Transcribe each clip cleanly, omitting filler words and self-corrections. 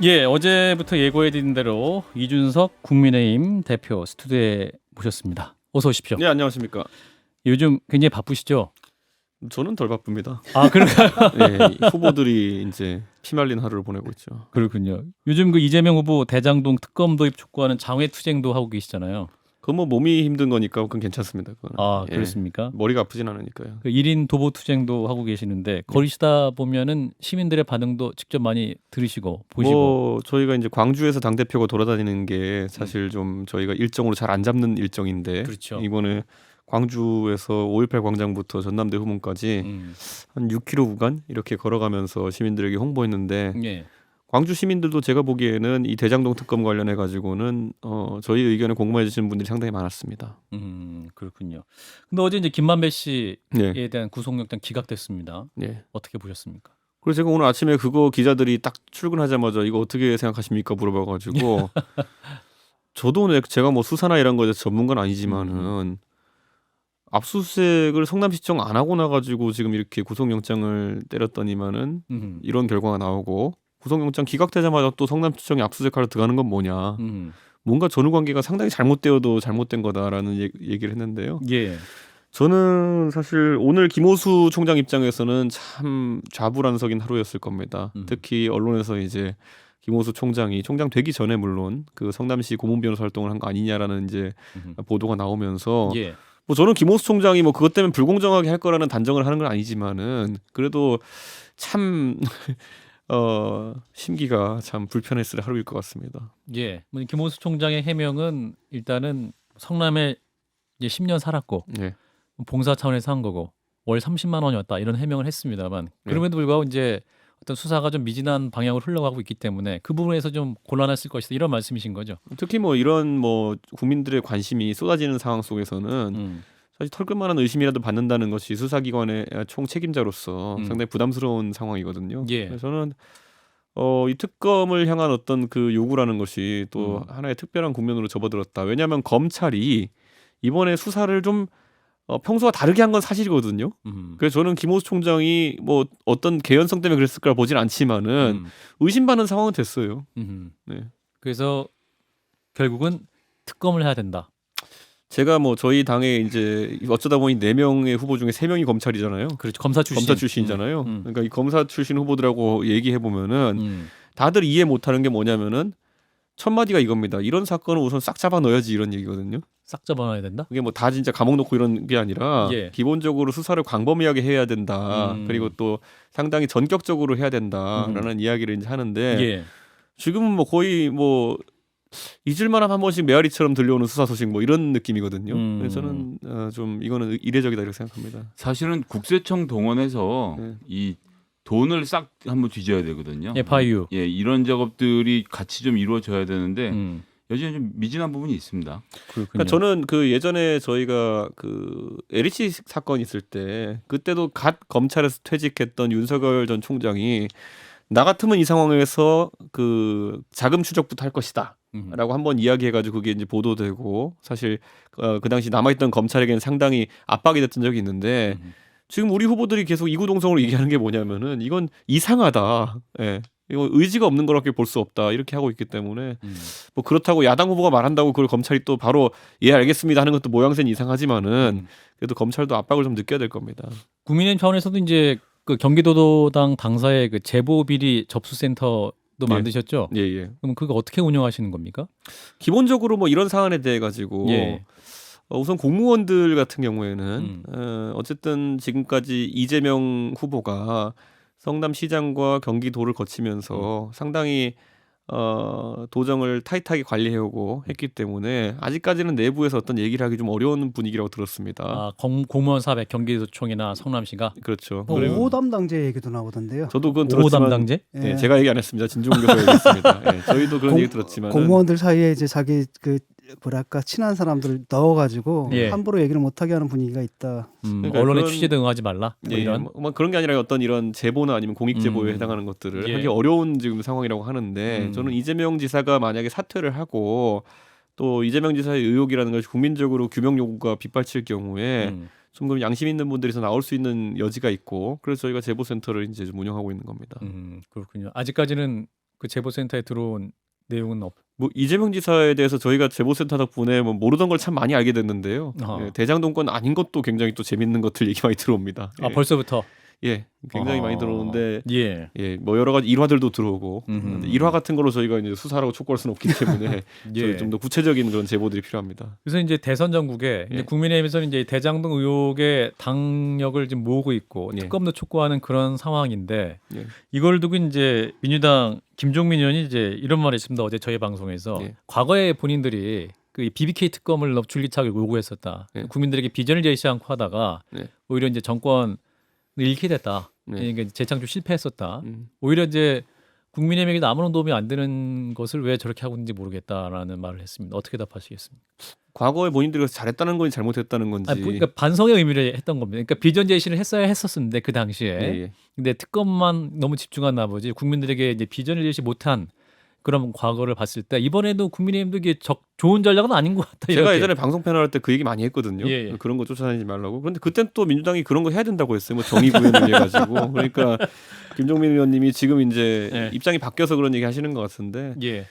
예, 어제부터 예고해드린 대로 이준석 국민의힘 대표 스튜디오에 모셨습니다. 어서 오십시오. 네, 안녕하십니까. 요즘 굉장히 바쁘시죠? 저는 덜 바쁩니다. 아, 그런가요? 네, 후보들이 이제 피말린 하루를 보내고 있죠. 그렇군요. 요즘 그 이재명 후보 대장동 특검 도입 촉구하는 장외투쟁도 하고 계시잖아요. 그건 뭐 몸이 힘든 거니까 그건 괜찮습니다. 그거는. 아, 예, 그렇습니까? 머리가 아프진 않으니까요. 그 1인 도보 투쟁도 하고 계시는데 거리시다 보면은 시민들의 반응도 직접 많이 들으시고 보시고. 뭐 저희가 이제 광주에서 당 대표가 돌아다니는 게 사실 좀 저희가 일정으로 잘 안 잡는 일정인데 그렇죠. 이번에 광주에서 5.18 광장부터 전남대 후문까지 한 6km 구간 이렇게 걸어가면서 시민들에게 홍보했는데 예. 광주 시민들도 제가 보기에는 이 대장동 특검 관련해 가지고는 저희 의견을 공감해 주시는 분들이 상당히 많았습니다. 그렇군요. 근데 어제 이제 김만배 씨에 네, 대한 구속영장 기각됐습니다. 네. 어떻게 보셨습니까? 그래서 제가 오늘 아침에 그거 기자들이 딱 출근하자마자 이거 어떻게 생각하십니까 물어봐가지고 저도 제가 뭐 수사나 이런 거에 대해서 전문가는 아니지만은 압수수색을 성남시청 안 하고 나가지고 지금 이렇게 구속영장을 때렸더니만은 이런 결과가 나오고 구속영장 기각되자마자 또 성남시청에 압수수색하러 들어가는 건 뭐냐. 뭔가 전후관계가 상당히 잘못되어도 잘못된 거다라는 얘기를 했는데요. 예. 저는 사실 오늘 김호수 총장 입장에서는 참 좌불안석인 하루였을 겁니다. 특히 언론에서 이제 김호수 총장이 총장 되기 전에 물론 그 성남시 고문 변호사 활동을 한 거 아니냐라는 이제 보도가 나오면서 예. 뭐 저는 김호수 총장이 뭐 그것 때문에 불공정하게 할 거라는 단정을 하는 건 아니지만은 그래도 참 심기가 참 불편했을 하루일 것 같습니다. 예. 뭐 김호수 총장의 해명은 일단은 성남에 이제 10년 살았고 네. 봉사 차원에서 한 거고 월 30만 원이었다 이런 해명을 했습니다만 네. 그럼에도 불구하고 이제 어떤 수사가 좀 미진한 방향으로 흘러가고 있기 때문에 그 부분에서 좀 곤란했을 것이다 이런 말씀이신 거죠. 특히 뭐 이런 뭐 국민들의 관심이 쏟아지는 상황 속에서는 사실 털끝만한 의심이라도 받는다는 것이 수사기관의 총 책임자로서 상당히 부담스러운 상황이거든요. 예. 그래서 저는 이 특검을 향한 어떤 그 요구라는 것이 또 하나의 특별한 국면으로 접어들었다. 왜냐하면 검찰이 이번에 수사를 좀 평소와 다르게 한 건 사실이거든요. 그래서 저는 김호수 총장이 뭐 어떤 개연성 때문에 그랬을까 보진 않지만은 의심받는 상황은 됐어요. 네. 그래서 결국은 특검을 해야 된다. 제가 뭐 저희 당에 이제 어쩌다 보니 4명의 후보 중에 3명이 검찰이잖아요. 그렇죠. 검사 출신이잖아요. 그러니까 이 검사 출신 후보들하고 얘기해 보면은 다들 이해 못하는 게 뭐냐면은 첫 마디가 이겁니다. 이런 사건은 우선 싹 잡아 넣어야지 이런 얘기거든요. 싹 잡아놔야 된다. 그게 뭐 다 진짜 감옥 넣고 이런 게 아니라 예. 기본적으로 수사를 광범위하게 해야 된다. 그리고 또 상당히 전격적으로 해야 된다라는 이야기를 이제 하는데 예. 지금은 뭐 거의 뭐 잊을만한 한 번씩 메아리처럼 들려오는 수사 소식 뭐 이런 느낌이거든요. 그래서 저는 좀 이거는 이례적이다 이렇게 생각합니다. 사실은 국세청 동원해서 이 돈을 싹 한번 뒤져야 되거든요. FIU. 예, 이런 작업들이 같이 좀 이루어져야 되는데 여전히 좀 미진한 부분이 있습니다. 그러니까 저는 그 예전에 저희가 그 LH 사건 있을 때 그때도 갓 검찰에서 퇴직했던 윤석열 전 총장이 나 같으면 이 상황에서 그 자금 추적부터 할 것이다. 라고 한번 이야기해가지고 그게 이제 보도되고 사실 그 당시 남아있던 검찰에게는 상당히 압박이 됐던 적이 있는데 지금 우리 후보들이 계속 이구동성으로 얘기하는 게 뭐냐면은 이건 이상하다. 예. 이거 의지가 없는 거밖에 볼 수 없다. 이렇게 하고 있기 때문에 뭐 그렇다고 야당 후보가 말한다고 그걸 검찰이 또 바로 예 알겠습니다 하는 것도 모양새는 이상하지만은 그래도 검찰도 압박을 좀 느껴야 될 겁니다. 국민의힘 차원에서도 이제 그 경기도당 당사의 그 제보 비리 접수센터도 만드셨죠? 예, 예. 그럼 그거 어떻게 운영하시는 겁니까? 기본적으로 뭐 이런 사안에 대해 가지고 예. 우선 공무원들 같은 경우에는 어쨌든 지금까지 이재명 후보가 성남시장과 경기도를 거치면서 상당히 도정을 타이트하게 관리해오고 했기 때문에 아직까지는 내부에서 어떤 얘기를 하기 좀 어려운 분위기라고 들었습니다. 아, 공무원 사백 경기도청이나 성남시가 그렇죠. 오 담당제 얘기도 나오던데요. 저도 그건 5호 들었지만 담당제? 예, 제가 얘기 안 했습니다. 진중훈 교수가 얘기했습니다. 예, 저희도 그런 얘기 들었지만 공무원들 사이에 이제 자기 그 뭐랄까 친한 사람들 넣어가지고 예. 함부로 얘기를 못하게 하는 분위기가 있다. 그러니까 언론의 그런- 취재도 응하지 말라. 뭐 예, 이런. 뭐 그런 게 아니라 어떤 이런 제보나 아니면 공익 제보에 해당하는 것들을 예. 하기 어려운 지금 상황이라고 하는데 저는 이재명 지사가 만약에 사퇴를 하고 또 이재명 지사의 의혹이라는 것이 국민적으로 규명 요구가 빗발칠 경우에 좀 그럼 양심 있는 분들에서 나올 수 있는 여지가 있고 그래서 저희가 제보센터를 이제 좀 운영하고 있는 겁니다. 그렇군요. 아직까지는 그 제보센터에 들어온 내용은 뭐 이재명 지사에 대해서 저희가 제보센터 덕분에 뭐 모르던 걸 참 많이 알게 됐는데요. 예, 대장동권 아닌 것도 굉장히 또 재밌는 것들 얘기 많이 들어옵니다. 아 벌써부터 예, 굉장히 많이 들어오는데 예. 예, 뭐 여러 가지 일화들도 들어오고 음흠. 일화 같은 걸로 저희가 이제 수사라고 촉구할 수는 없기 때문에 예. 좀 더 구체적인 그런 제보들이 필요합니다. 그래서 이제 대선 전국에 이제 예. 국민의힘에서는 이제 대장동 의혹의 당력을 지금 모으고 있고 예. 특검도 촉구하는 그런 상황인데 예. 이걸 두고 이제 민주당 김종민 의원이 이제 이런 말을 했습니다. 어제 저희 방송에서 예. 과거에 본인들이 그 BBK 특검을 줄기차게 요구했었다. 예. 국민들에게 비전을 제시 않고 하다가 예. 오히려 이제 정권을 잃게 됐다. 네. 그러니까 재창출 실패했었다. 음. 오히려 이제 국민의힘에게 아무런 도움이 안 되는 것을 왜 저렇게 하고 있는지 모르겠다라는 말을 했습니다. 어떻게 답하시겠습니까? 과거에 본인들이 잘했다는 건지 잘못했다는 건지. 아니, 그러니까 반성의 의미를 했던 겁니다. 그러니까 비전 제시를 했어야 했었는데 그 당시에. 예, 예. 근데 특검만 너무 집중한 나머지 국민들에게 이제 비전을 제시 못한 그런 과거를 봤을 때 이번에도 국민의힘도 이게 좋은 전략은 아닌 것 같아요. 제가 이렇게. 예전에 방송 패널 할 때 그 얘기 많이 했거든요. 예, 예. 그런 거 쫓아다니지 말라고. 그런데 그땐 또 민주당이 그런 거 해야 된다고 했어요. 뭐 정의 구현을 위해 가지고. 그러니까 김종민 의원님이 지금 이제 예. 입장이 바뀌어서 그런 얘기 하시는 것 같은데. 예.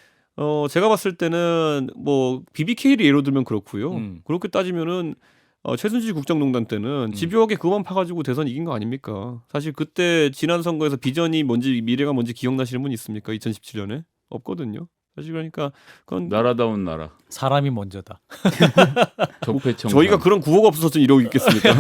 제가 봤을 때는 뭐 BBK를 예로 들면 그렇고요. 그렇게 따지면은 최순실 국정농단 때는 집요하게 그것만 파가지고 대선 이긴 거 아닙니까? 사실 그때 지난 선거에서 비전이 뭔지 미래가 뭔지 기억나시는 분 있습니까? 2017년에 없거든요. 사실 그러니까 그건 나라다운 나라. 사람이 먼저다. 적폐청. 저희가 그런 구호가 없어서 이러고 있겠습니까?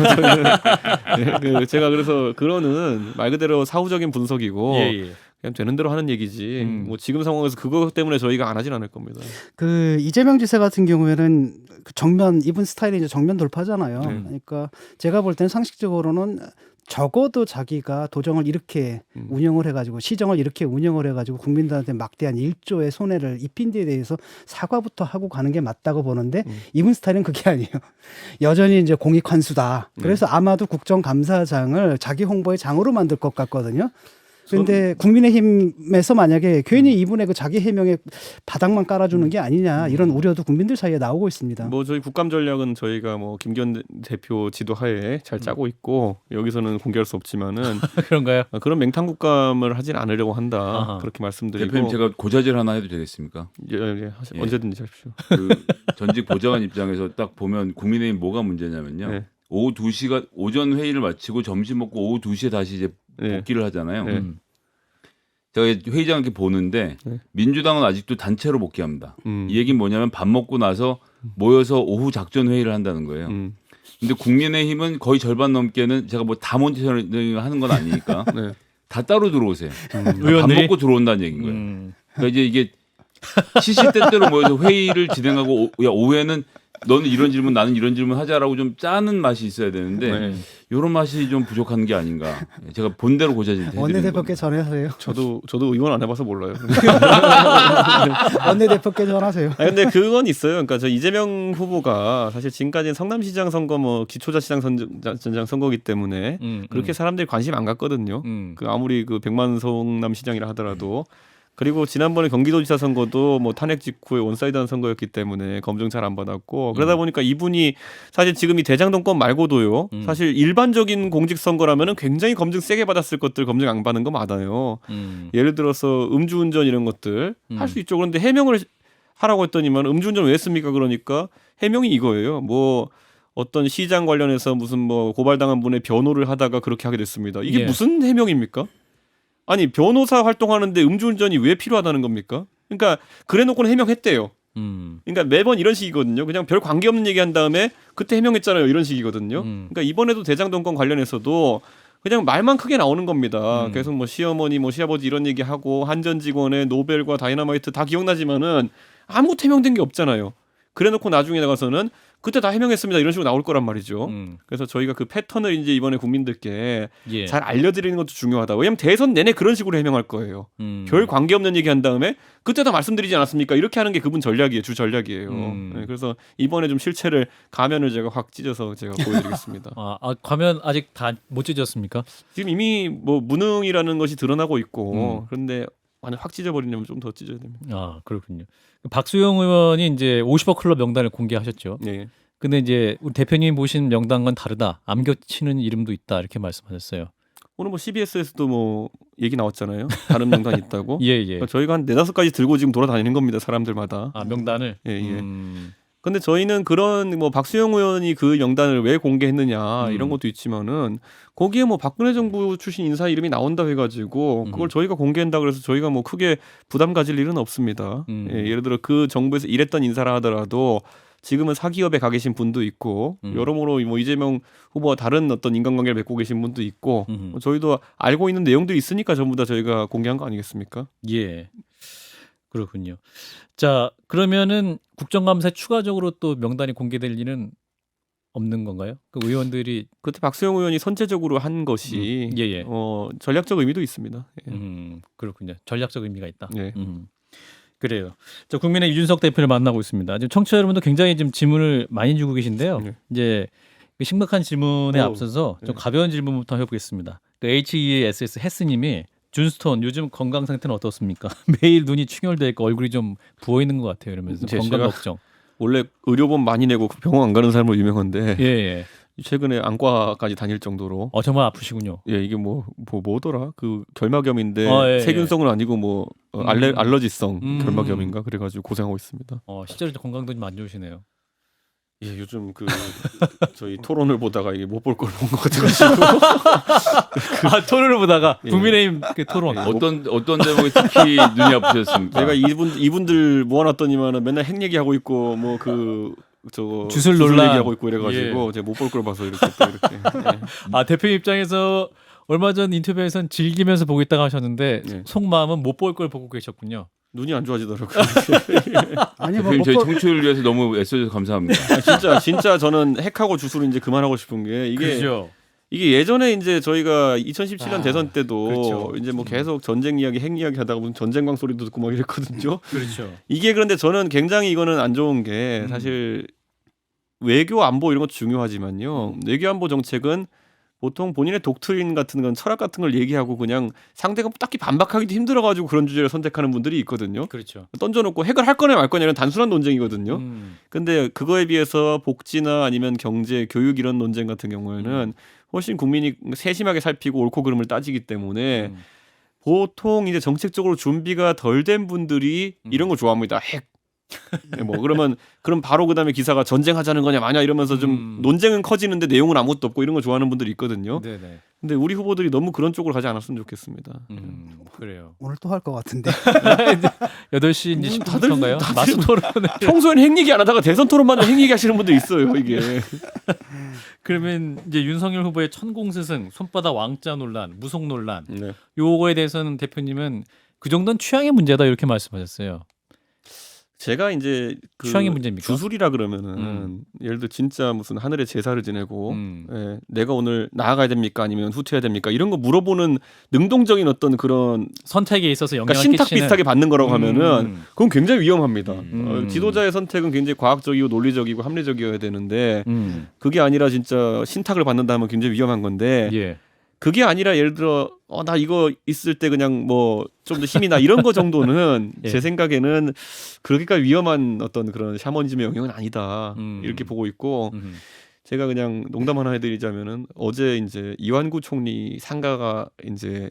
네, 제가 그래서 그거는 말 그대로 사후적인 분석이고 예, 예. 그냥 되는 대로 하는 얘기지. 뭐 지금 상황에서 그거 때문에 저희가 안 하진 않을 겁니다. 그 이재명 지사 같은 경우에는 그 정면 이분 스타일이 이제 정면 돌파잖아요. 네. 그러니까 제가 볼 때는 상식적으로는 적어도 자기가 도정을 이렇게 운영을 해가지고 시정을 이렇게 운영을 해가지고 국민들한테 막대한 1조의 손해를 입힌 데에 대해서 사과부터 하고 가는 게 맞다고 보는데 이분 스타일은 그게 아니에요. 여전히 이제 공익 환수다. 그래서 아마도 국정감사장을 자기 홍보의 장으로 만들 것 같거든요. 그런데 국민의힘에서 만약에 괜히 이분의 그 자기 해명에 바닥만 깔아주는 게 아니냐 이런 우려도 국민들 사이에 나오고 있습니다. 뭐 저희 국감 전략은 저희가 뭐 김기현 대표 지도하에 잘 짜고 있고 여기서는 공개할 수 없지만은 그런가요? 그런 맹탕 국감을 하진 않으려고 한다. 아하. 그렇게 말씀드리고. 대표님 제가 고자질 하나 해도 되겠습니까? 예, 예. 언제든지 하십시오. 그 전직 보좌관 입장에서 딱 보면 국민의힘 뭐가 문제냐면요. 네. 오후 2시가 오전 회의를 마치고 점심 먹고 오후 2시에 다시 이제 네. 복귀를 하잖아요. 네. 제가 회의장 이렇게 보는데 네. 민주당은 아직도 단체로 복귀합니다. 음. 이 얘기는 뭐냐면 밥 먹고 나서 모여서 오후 작전 회의를 한다는 거예요. 근데 국민의힘은 거의 절반 넘게는 제가 뭐 다 모니터링 하는 건 아니니까 네. 다 따로 들어오세요. 밥 의원들이? 먹고 들어온다는 얘기인 거예요. 그러니까 이제 이게 시시때때로 모여서 회의를 진행하고 야 오후에는 너는 이런 질문 나는 이런 질문 하자라고 좀 짜는 맛이 있어야 되는데 네. 이런 맛이 좀 부족한 게 아닌가. 제가 본대로 고자질 해드리는 원내대표께 겁니다. 전하세요. 저도 의원 안 해봐서 몰라요. 원내대표께 전하세요. 아 근데 그건 있어요. 그러니까 저 이재명 후보가 사실 지금까지는 성남시장 선거 뭐 기초자치장 선장 선거기 때문에 그렇게 사람들이 관심 안 갖거든요. 그 아무리 그 100만 성남시장이라 하더라도. 그리고 지난번에 경기도지사 선거도 뭐 탄핵 직후에 원사이드한 선거였기 때문에 검증 잘 안 받았고 그러다 보니까 이분이 사실 지금 이 대장동권 말고도요. 사실 일반적인 공직 선거라면은 굉장히 검증 세게 받았을 것들 검증 안 받는 거 많아요. 예를 들어서 음주운전 이런 것들 할 수 있죠. 그런데 해명을 하라고 했더니만 음주운전 왜 했습니까? 그러니까 해명이 이거예요. 뭐 어떤 시장 관련해서 무슨 뭐 고발당한 분의 변호를 하다가 그렇게 하게 됐습니다. 이게 예. 무슨 해명입니까? 아니 변호사 활동하는데 음주운전이 왜 필요하다는 겁니까? 그러니까 그래놓고는 해명했대요. 그러니까 매번 이런 식이거든요. 그냥 별 관계없는 얘기한 다음에 그때 해명했잖아요. 이런 식이거든요. 그러니까 이번에도 대장동권 관련해서도 그냥 말만 크게 나오는 겁니다. 계속 뭐 시어머니 뭐 시아버지 이런 얘기하고 한전 직원의 노벨과 다이너마이트 다 기억나지만은 아무것도 해명된 게 없잖아요. 그래놓고 나중에 나가서는 그때 다 해명했습니다. 이런 식으로 나올 거란 말이죠. 그래서 저희가 그 패턴을 이제 이번에 국민들께 예. 잘 알려드리는 것도 중요하다. 왜냐하면 대선 내내 그런 식으로 해명할 거예요. 별 관계없는 얘기한 다음에 그때 다 말씀드리지 않았습니까? 이렇게 하는 게 그분 전략이에요. 주 전략이에요. 네, 그래서 이번에 좀 실체를 가면을 제가 확 찢어서 제가 보여드리겠습니다. 과면 아직 다 못 찢었습니까? 지금 이미 뭐 무능이라는 것이 드러나고 있고 그런데 완전 확 찢어버리려면 좀 더 찢어야 됩니다. 그렇군요. 박수영 의원이 이제 50억 클럽 명단을 공개하셨죠. 네. 근데 이제 우리 대표님이 보신 명단과는 다르다. 암겨치는 이름도 있다. 이렇게 말씀하셨어요. 오늘 뭐 CBS에서도 뭐 얘기 나왔잖아요. 다른 명단이 있다고. 예, 예. 그러니까 저희가 한 4-5가지 들고 지금 돌아다니는 겁니다. 사람들마다. 아, 명단을. 예, 예. 근데 저희는 그런 뭐 박수영 의원이 그 명단을 왜 공개했느냐 이런 것도 있지만은 거기에 뭐 박근혜 정부 출신 인사 이름이 나온다 해가지고 그걸 저희가 공개한다 그래서 저희가 뭐 크게 부담 가질 일은 없습니다. 예, 예를 들어 그 정부에서 일했던 인사라 하더라도 지금은 사기업에 가 계신 분도 있고 여러모로 뭐 이재명 후보와 다른 어떤 인간관계를 맺고 계신 분도 있고 뭐 저희도 알고 있는 내용들이 있으니까 전부 다 저희가 공개한 거 아니겠습니까? 예. 그렇군요. 자, 그러면은 국정감사에 추가적으로 또 명단이 공개될 리는 없는 건가요? 그 의원들이 그때 박수영 의원이 선제적으로 한 것이 예, 예. 전략적 의미도 있습니다. 예. 그렇군요. 전략적 의미가 있다. 예. 그래요. 자, 국민의 이준석 대표를 만나고 있습니다. 지금 청취자 여러분도 굉장히 지금 질문을 많이 주고 계신데요. 네. 이제 그 심각한 질문에 앞서서 네. 좀 가벼운 질문부터 해보겠습니다. 그 HESS 헤스님이 준스톤 요즘 건강 상태는 어떻습니까? 매일 눈이 충혈돼 있고 얼굴이 좀 부어 있는 것 같아요. 이러면서 제가 건강 걱정. 원래 의료보험 많이 내고 병원 안 가는 사람으로 유명한데 예, 예. 최근에 안과까지 다닐 정도로 정말 아프시군요. 예 이게 뭐더라 그 결막염인데 예, 세균성은 아니고 뭐 알러지성 결막염인가 음. 그래가지고 고생하고 있습니다. 실제로 건강도 좀 안 좋으시네요. 예 요즘 그 저희 토론을 보다가 이게 못 볼 걸 본 것 같아가지고 토론을 보다가 예. 국민의힘 그 토론. 예. 어떤 제목에 특히 눈이 아프셨습니까? 내가 이분들 모아놨더니만은 맨날 핵 얘기하고 있고 뭐 저거 주술 논란. 얘기하고 있고 이래가지고 제가 못 볼 걸 봐서 이렇게 또 이렇게 예. 대표 입장에서 얼마 전 인터뷰에서는 즐기면서 보고 있다고 하셨는데 네. 속마음은 못 볼 걸 보고 계셨군요. 눈이 안 좋아지더라고요. 아니 뭐 대표님 저희 먹고 청취율을 위해서 너무 애써줘서 감사합니다. 진짜 저는 핵하고 주술을 이제 그만하고 싶은 게 그렇죠. 이게 예전에 이제 저희가 2017년 대선 때도 그렇죠. 이제 뭐 계속 전쟁 이야기, 핵 이야기 하다가 무슨 전쟁광 소리도 듣고 막 이랬거든요. 그렇죠. 이게 그런데 저는 굉장히 이거는 안 좋은 게 사실 외교 안보 이런 것도 중요하지만요. 외교 안보 정책은 보통 본인의 독트린 같은 건 철학 같은 걸 얘기하고 그냥 상대가 딱히 반박하기도 힘들어가지고 그런 주제를 선택하는 분들이 있거든요. 그렇죠. 던져놓고 핵을 할 거냐 말 거냐는 단순한 논쟁이거든요. 음. 근데 그거에 비해서 복지나 아니면 경제, 교육 이런 논쟁 같은 경우에는 훨씬 국민이 세심하게 살피고 옳고 그름을 따지기 때문에 보통 이제 정책적으로 준비가 덜 된 분들이 이런 거 좋아합니다. 핵. 네, 뭐 그러면 그럼 바로 그다음에 기사가 전쟁하자는 거냐 마냐 이러면서 좀 논쟁은 커지는데 내용은 아무것도 없고 이런 거 좋아하는 분들이 있거든요. 네네. 근데 우리 후보들이 너무 그런 쪽으로 가지 않았으면 좋겠습니다. 그래요. 오늘 또 할 것 같은데. 8시 이제 10분인가요? 마스 토론을. 평소엔 핵 얘기 안 하다가 대선 토론만 핵 얘기 하시는 분들 있어요. 이게. 그러면 이제 윤석열 후보의 천공스승, 손바닥 왕자 논란, 무속 논란 네. 요거에 대해서는 대표님은 그 정도는 취향의 문제다 이렇게 말씀하셨어요. 제가 이제 그 취향의 문제입니까? 주술이라 그러면은 예를 들어 진짜 무슨 하늘에 제사를 지내고 음. 예, 내가 오늘 나아가야 됩니까 아니면 후퇴해야 됩니까 이런 거 물어보는 능동적인 어떤 그런 선택에 있어서 영향을 그러니까 신탁 끼치는. 비슷하게 받는 거라고 하면은 그건 굉장히 위험합니다. 지도자의 선택은 굉장히 과학적이고 논리적이고 합리적이어야 되는데 그게 아니라 진짜 신탁을 받는다면 굉장히 위험한 건데 예. 그게 아니라 예를 들어 나 이거 있을 때 그냥 뭐 좀 더 힘이 나 이런 거 정도는 예. 제 생각에는 그렇게까지 위험한 어떤 그런 샤머니즘의 영역은 아니다 이렇게 보고 있고 제가 그냥 농담 하나 해드리자면은 어제 이제 이완구 총리 상가가 이제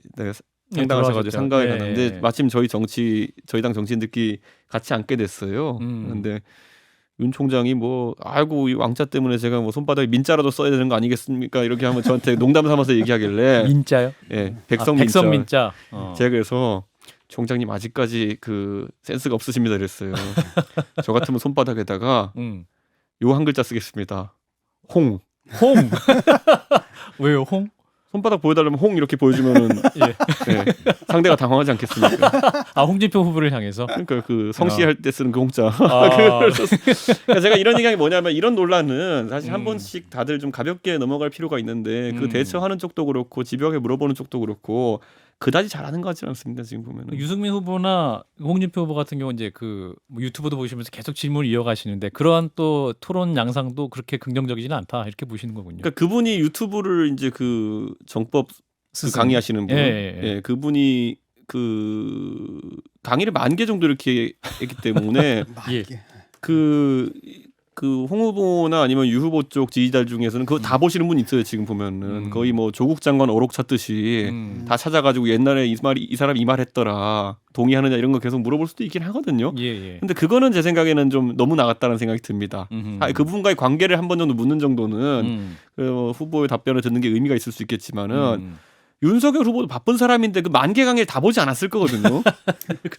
상당하셔가지고 상가에 갔는데 마침 저희 당 정치인들끼리 같이 앉게 됐어요. 근데 윤 총장이 뭐 아이고 이 왕자 때문에 제가 뭐 손바닥에 민자라도 써야 되는 거 아니겠습니까? 이렇게 하면 저한테 농담 삼아서 얘기하길래 민자요? 예, 백성 민자. 제가 그래서 총장님 아직까지 그 센스가 없으십니다 그랬어요. 저 같으면 손바닥에다가 요 한 글자 쓰겠습니다. 홍. 왜요? 홍? 손바닥 보여달라면 홍 이렇게 보여주면은 예, 상대가 당황하지 않겠습니까? 홍준표 후보를 향해서. 그러니까 그 성씨할 때 쓰는 그 홍자. 아. 그러니까 제가 이런 얘기한 게 뭐냐면 이런 논란은 사실 한 번씩 다들 좀 가볍게 넘어갈 필요가 있는데 그 대처하는 쪽도 그렇고 집요하게 물어보는 쪽도 그렇고 그다지 잘하는 것 같지는 않습니다. 지금 보면은. 유승민 후보나 홍준표 후보 같은 경우 이제 그 유튜브도 보시면서 계속 질문을 이어가시는데 그러한 또 토론 양상도 그렇게 긍정적이지는 않다 이렇게 보시는 거군요. 그러니까 그분이 유튜브를 이제 그 정법 그 강의하시는 분, 예. 그분이 그 강의를 10,000개 정도 이렇게 했기 때문에 예. 그 그 홍 후보나 아니면 유 후보 쪽 지지자들 중에서는 그거 다 보시는 분 있어요. 지금 보면은 거의 뭐 조국 장관 어록 찾듯이 다 찾아가지고 옛날에 이 사람 이 말 했더라 동의하느냐 이런 거 계속 물어볼 수도 있긴 하거든요. 예, 예. 근데 그거는 제 생각에는 좀 너무 나갔다는 생각이 듭니다. 그분과의 관계를 한 번 정도 묻는 정도는 그 후보의 답변을 듣는 게 의미가 있을 수 있겠지만은 윤석열 후보도 바쁜 사람인데 그 만개 강의를 다 보지 않았을 거거든요.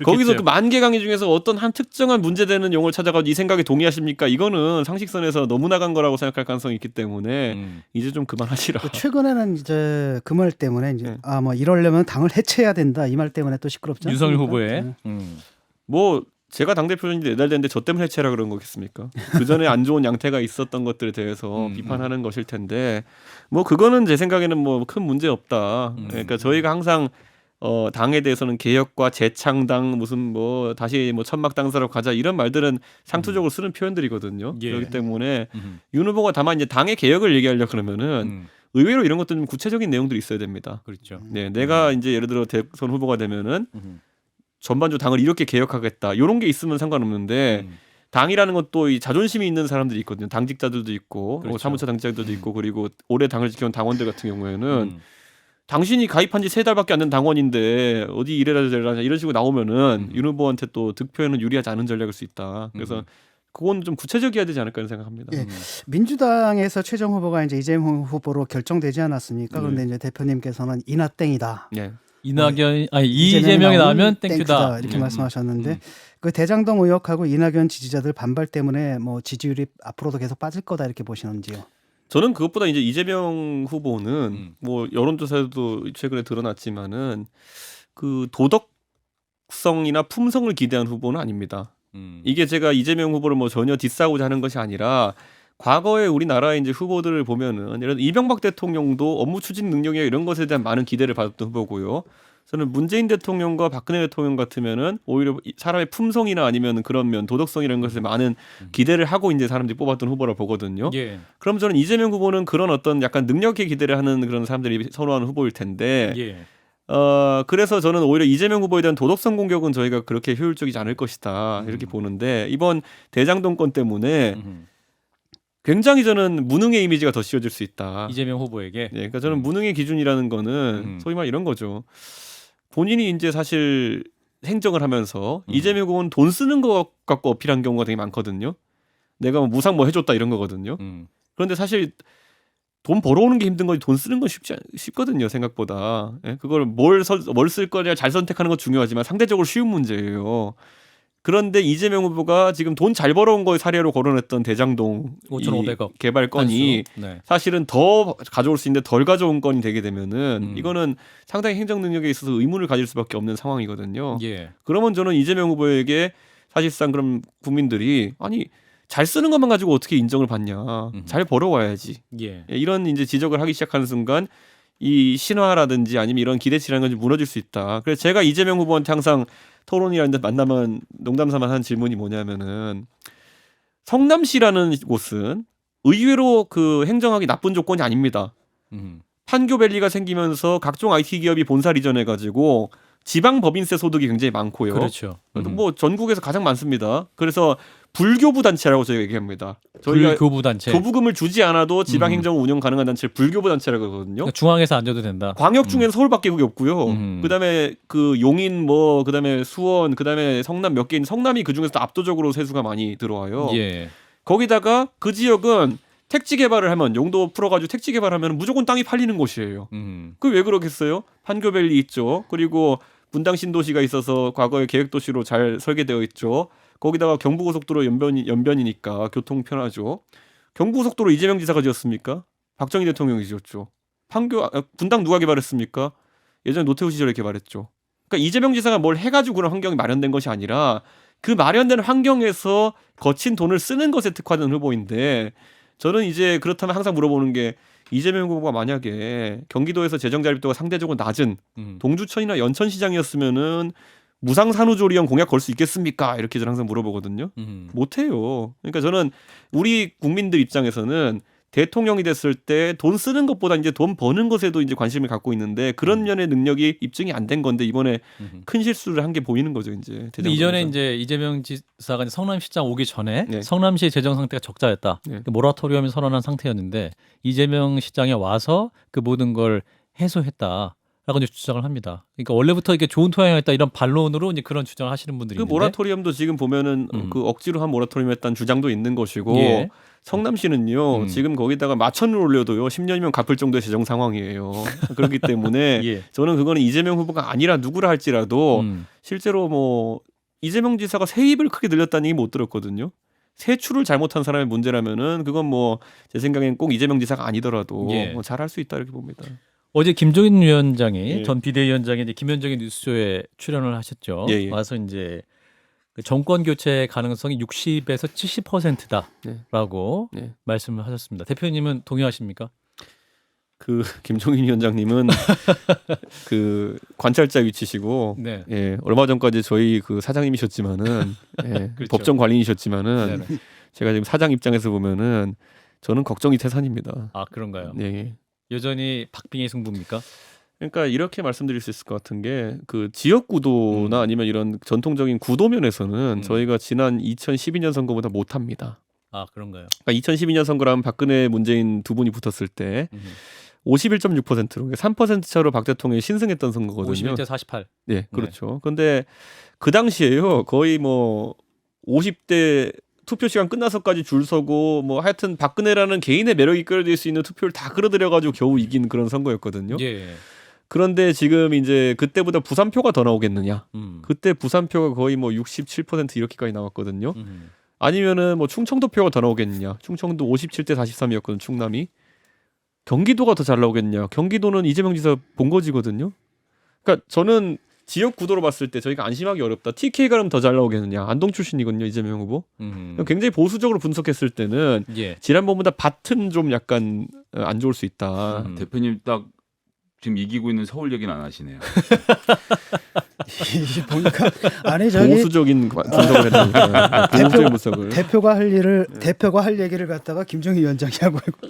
거기서 그 만개 강의 중에서 어떤 한 특정한 문제되는 용어를 찾아가지고 이 생각에 동의하십니까? 이거는 상식선에서 너무 나간 거라고 생각할 가능성이 있기 때문에 이제 좀 그만하시라. 최근에는 이제 그 말 때문에 이제 네. 뭐 이러려면 당을 해체해야 된다 이 말 때문에 또 시끄럽죠. 윤석열 후보의 뭐 제가 당대표인지 4달 됐는데 저 때문에 해체라 그런 거겠습니까? 그 전에 안 좋은 양태가 있었던 것들에 대해서 비판하는 것일 텐데 뭐 그거는 제 생각에는 뭐 큰 문제 없다. 그러니까 저희가 항상 당에 대해서는 개혁과 재창당 무슨 뭐 다시 뭐 천막당사로 가자 이런 말들은 상투적으로 쓰는 표현들이거든요. 예. 그렇기 때문에 윤 후보가 다만 이제 당의 개혁을 얘기하려 그러면은 의외로 이런 것들 좀 구체적인 내용들이 있어야 됩니다. 그렇죠. 네, 내가 이제 예를 들어 대선 후보가 되면은 전반적으로 당을 이렇게 개혁하겠다. 이런 게 있으면 상관없는데 당이라는 것도 이 자존심이 있는 사람들이 있거든요. 당직자들도 있고 그렇죠. 사무처 당직자들도 있고 그리고 오래 당을 지켜온 당원들 같은 경우에는 당신이 가입한 지 3달밖에 안 된 당원인데 어디 이래라 저래라 이런 식으로 나오면은 윤 후보한테 또 득표에는 유리하지 않은 전략일 수 있다. 그래서 그건 좀 구체적이어야 되지 않을까 생각합니다. 예. 민주당에서 최종 후보가 이제 이재명 후보로 결정되지 않았습니까? 그런데 이제 대표님께서는 이나땡이다. 네. 이재명이 나오면 땡큐다. 이렇게 말씀하셨는데 그 대장동 의혹하고 이낙연 지지자들 반발 때문에 뭐 지지율이 앞으로도 계속 빠질 거다 이렇게 보시는지요? 저는 그것보다 이제 이재명 후보는 뭐 여론조사에도 최근에 드러났지만은 그 도덕성이나 품성을 기대한 후보는 아닙니다. 이게 제가 이재명 후보를 뭐 전혀 디스하고자 하는 것이 아니라 과거에 우리나라의 이제 후보들을 보면은 예를 들어 이명박 대통령도 업무 추진 능력이나 이런 것에 대한 많은 기대를 받았던 후보고요. 저는 문재인 대통령과 박근혜 대통령 같으면은 오히려 사람의 품성이나 아니면 그런 면 도덕성이라는 것에 많은 기대를 하고 이제 사람들이 뽑았던 후보라 보거든요. 예. 그럼 저는 이재명 후보는 그런 어떤 약간 능력에 기대를 하는 그런 사람들이 선호하는 후보일 텐데 예. 그래서 저는 오히려 이재명 후보에 대한 도덕성 공격은 저희가 그렇게 효율적이지 않을 것이다 이렇게 보는데 이번 대장동 건 때문에 굉장히 저는 무능의 이미지가 더 씌워질 수 있다. 이재명 후보에게. 네, 그러니까 저는 무능의 기준이라는 거는 소위 말 이런 거죠. 본인이 이제 사실 행정을 하면서 이재명 후보는 돈 쓰는 것 갖고 어필한 경우가 되게 많거든요. 내가 뭐 무상 뭐 해줬다 이런 거거든요. 그런데 사실 돈 벌어오는 게 힘든 거지 돈 쓰는 건 쉽거든요 생각보다. 예? 그걸 뭘 쓸 거냐 잘 선택하는 건 중요하지만 상대적으로 쉬운 문제예요. 그런데 이재명 후보가 지금 돈 잘 벌어온 거에 사례로 거론했던 대장동 5,500억 개발 건이 네. 사실은 더 가져올 수 있는데 덜 가져온 건이 되게 되면은 이거는 상당히 행정 능력에 있어서 의문을 가질 수밖에 없는 상황이거든요. 예. 그러면 저는 이재명 후보에게 사실상 그럼 국민들이 아니 잘 쓰는 것만 가지고 어떻게 인정을 받냐. 잘 벌어와야지. 예. 이런 이제 지적을 하기 시작하는 순간 이 신화라든지 아니면 이런 기대치라는 건 좀 무너질 수 있다. 그래서 제가 이재명 후보한테 항상 토론이라는 데 만나면 농담삼아 하는 질문이 뭐냐면은 성남시라는 곳은 의외로 그 행정하기 나쁜 조건이 아닙니다. 판교밸리가 생기면서 각종 IT 기업이 본사 이전해가지고 지방 법인세 소득이 굉장히 많고요. 그렇죠. 뭐 전국에서 가장 많습니다. 그래서 불교부 단체라고 저희가 얘기합니다. 저희가 불교부 단체. 교부금을 주지 않아도 지방 행정 운영 가능한 단체를 불교부 단체라고 하거든요. 그러니까 중앙에서 안 줘도 된다. 광역 중에는 서울밖에 그게 없고요. 그다음에 그 용인 뭐 그다음에 수원 그다음에 성남 몇 개 있는 성남이 그 중에서 압도적으로 세수가 많이 들어와요. 예. 거기다가 그 지역은 택지 개발을 하면 용도 풀어가지고 택지 개발하면 무조건 땅이 팔리는 곳이에요. 그 왜 그러겠어요? 판교밸리 있죠. 그리고 분당 신도시가 있어서 과거에 계획도시로 잘 설계되어 있죠. 거기다가 경부고속도로 연변이니까 교통 편하죠. 경부고속도로 이재명 지사가 지었습니까? 박정희 대통령이 지었죠. 분당 누가 개발했습니까? 예전에 노태우 시절에 개발했죠. 그러니까 이재명 지사가 뭘 해가지고 그런 환경이 마련된 것이 아니라 그 마련된 환경에서 거친 돈을 쓰는 것에 특화된 후보인데 저는 이제 그렇다면 항상 물어보는 게 이재명 후보가 만약에 경기도에서 재정자립도가 상대적으로 낮은 동주천이나 연천시장이었으면은 무상산후조리원 공약 걸 수 있겠습니까? 이렇게 저는 항상 물어보거든요. 못해요. 그러니까 저는 우리 국민들 입장에서는 대통령이 됐을 때 돈 쓰는 것보다 이제 돈 버는 것에도 이제 관심을 갖고 있는데 그런 면의 능력이 입증이 안 된 건데 이번에 큰 실수를 한 게 보이는 거죠 이제. 근데 이전에 이제 이재명 지사가 이제 성남시장 오기 전에 네. 성남시의 재정 상태가 적자였다. 네. 모라토리엄을 선언한 상태였는데 이재명 시장에 와서 그 모든 걸 해소했다. 라고 이제 주장을 합니다. 그러니까 원래부터 이게 좋은 토양이었다 이런 반론으로 이제 그런 주장을 하시는 분들이 그 있는데 모라토리엄도 지금 보면은 그 억지로 한 모라토리엄이었다는 주장도 있는 것이고 예. 성남시는요 지금 거기다가 마천을 올려도요 10년이면 갚을 정도의 재정 상황이에요. 그렇기 때문에 예. 저는 그거는 이재명 후보가 아니라 누구라 할지라도 실제로 뭐 이재명 지사가 세입을 크게 늘렸다는 얘기 못 들었거든요. 세출을 잘못한 사람의 문제라면은 그건 뭐 제 생각엔 꼭 이재명 지사가 아니더라도 예. 뭐 잘할 수 있다 이렇게 봅니다. 어제 김종인 위원장이 예. 전 비대위원장이 이제 김현정의 뉴스쇼에 출연을 하셨죠. 예, 예. 와서 이제 그 정권 교체 가능성이 60에서 70%다라고 네. 말씀을 하셨습니다. 대표님은 동의하십니까? 그 김종인 위원장님은 그 관찰자 위치시고 네. 예, 얼마 전까지 저희 그 사장님이셨지만은 예, 그렇죠. 법정 관리이셨지만은 네네. 제가 지금 사장 입장에서 보면은 저는 걱정이 태산입니다. 아 그런가요? 예. 여전히 박빙의 승부입니까? 그러니까 이렇게 말씀드릴 수 있을 것 같은 게 그 지역 구도나 아니면 이런 전통적인 구도 면에서는 저희가 지난 2012년 선거보다 못합니다. 아 그런가요? 그러니까 2012년 선거라면 박근혜 문재인 두 분이 붙었을 때 51.6%로 3% 차로 박 대통령이 신승했던 선거거든요. 51대 48. 네, 그렇죠. 근데 그 당시에요. 거의 뭐 50대 투표 시간 끝나서까지 줄 서고 뭐 하여튼 박근혜라는 개인의 매력이 끌어들일 수 있는 투표를 다 끌어들여 가지고 겨우 이긴 그런 선거였거든요. 예. 그런데 지금 이제 그때보다 부산표가 더 나오겠느냐? 그때 부산표가 거의 뭐 67% 이렇게까지 나왔거든요. 아니면은 뭐 충청도 표가 더 나오겠느냐? 충청도 57대 43이었거든, 충남이. 경기도가 더 잘 나오겠냐? 경기도는 이재명 지사 본거지거든요. 그러니까 저는 지역 구도로 봤을 때 저희가 안심하기 어렵다. TK가 그럼 더 잘 나오겠느냐? 안동 출신이거든요, 이재명 후보. 굉장히 보수적으로 분석했을 때는 예. 지난번보다 밭은 좀 약간 안 좋을 수 있다. 대표님 딱 지금 이기고 있는 서울 얘기는 안 하시네요. 이제 보니까 아니 저기 보수적인 분석을 했다니까. 보수적인 분석을. 대표가 할 일을 대표가 할 얘기를 갖다가 김정희 위원장이 하고 있고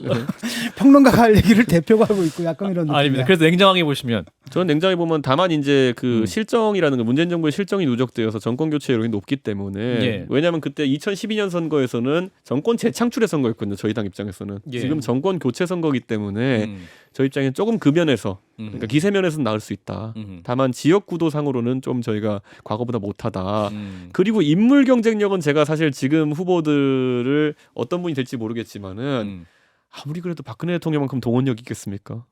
평론가가 할 얘기를 대표가 하고 있고 약간 이런 느낌이야. 아닙니다. 그래서 냉정하게 보시면 저는 냉정히 보면 다만 이제 그 실정이라는 거 문재인 정부의 실정이 누적되어서 정권 교체 여론이 높기 때문에 예. 왜냐하면 그때 2012년 선거에서는 정권 재창출의 선거였거든요. 저희 당 입장에서는 예. 지금 정권 교체 선거이기 때문에 저희 입장에는 조금 그 면에서 그러니까 기세면에서는 나을 수 있다. 다만 지역 구도상으로는 좀 저희가 과거보다 못하다. 그리고 인물 경쟁력은 제가 사실 지금 후보들을 어떤 분이 될지 모르겠지만은 아무리 그래도 박근혜 대통령만큼 동원력 있겠습니까?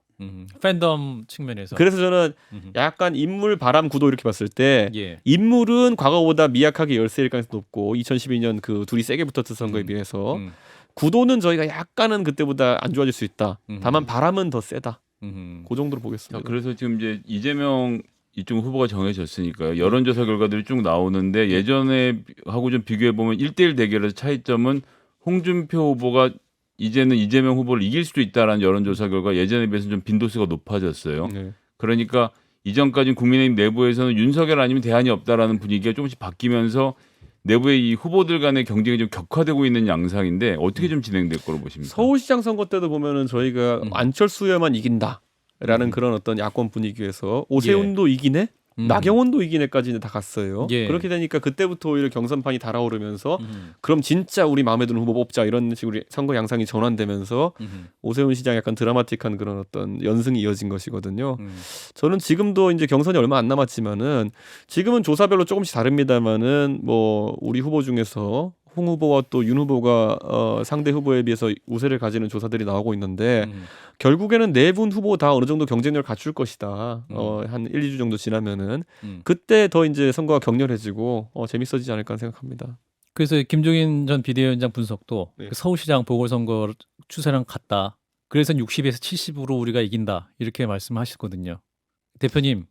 팬덤 측면에서. 그래서 저는 약간 인물 바람 구도 이렇게 봤을 때 예. 인물은 과거보다 미약하게 열세일 가능성이 높고 2012년 그 둘이 세게 붙었던 선거에 비해서 구도는 저희가 약간은 그때보다 안 좋아질 수 있다. 다만 바람은 더 세다. 그 정도로 자, 보겠습니다. 그래서 지금 이제 이재명 이쪽 후보가 정해졌으니까요. 여론조사 결과들이 쭉 나오는데 예전에 하고 좀 비교해 보면 1대1 대결에서 차이점은 홍준표 후보가 이제는 이재명 후보를 이길 수도 있다라는 여론조사 결과 예전에 비해서 좀 빈도수가 높아졌어요. 네. 그러니까 이전까지는 국민의힘 내부에서는 윤석열 아니면 대안이 없다라는 분위기가 조금씩 바뀌면서 내부의 이 후보들 간의 경쟁이 좀 격화되고 있는 양상인데 어떻게 좀 진행될 거로 보십니까? 서울시장 선거 때도 보면은 저희가 안철수야만 이긴다라는 그런 어떤 야권 분위기에서 오세훈도 이기네, 나경원도 이기네까지는 다 갔어요. 예. 그렇게 되니까 그때부터 오히려 경선판이 달아오르면서 그럼 진짜 우리 마음에 드는 후보 뽑자 이런 식으로 선거 양상이 전환되면서 오세훈 시장 약간 드라마틱한 그런 어떤 연승이 이어진 것이거든요. 저는 지금도 이제 경선이 얼마 안 남았지만은 지금은 조사별로 조금씩 다릅니다만은 뭐 우리 후보 중에서 홍 후보와 또 윤 후보가 상대 후보에 비해서 우세를 가지는 조사들이 나오고 있는데 결국에는 네 분 후보 다 어느 정도 경쟁력을 갖출 것이다. 한 1, 2주 정도 지나면은 그때 더 이제 선거가 격렬해지고 재밌어지지 않을까 생각합니다. 그래서 김종인 전 비대위원장 분석도 네. 그 서울시장 보궐선거 추세랑 같다. 그래서 60에서 70으로 우리가 이긴다. 이렇게 말씀하셨거든요. 대표님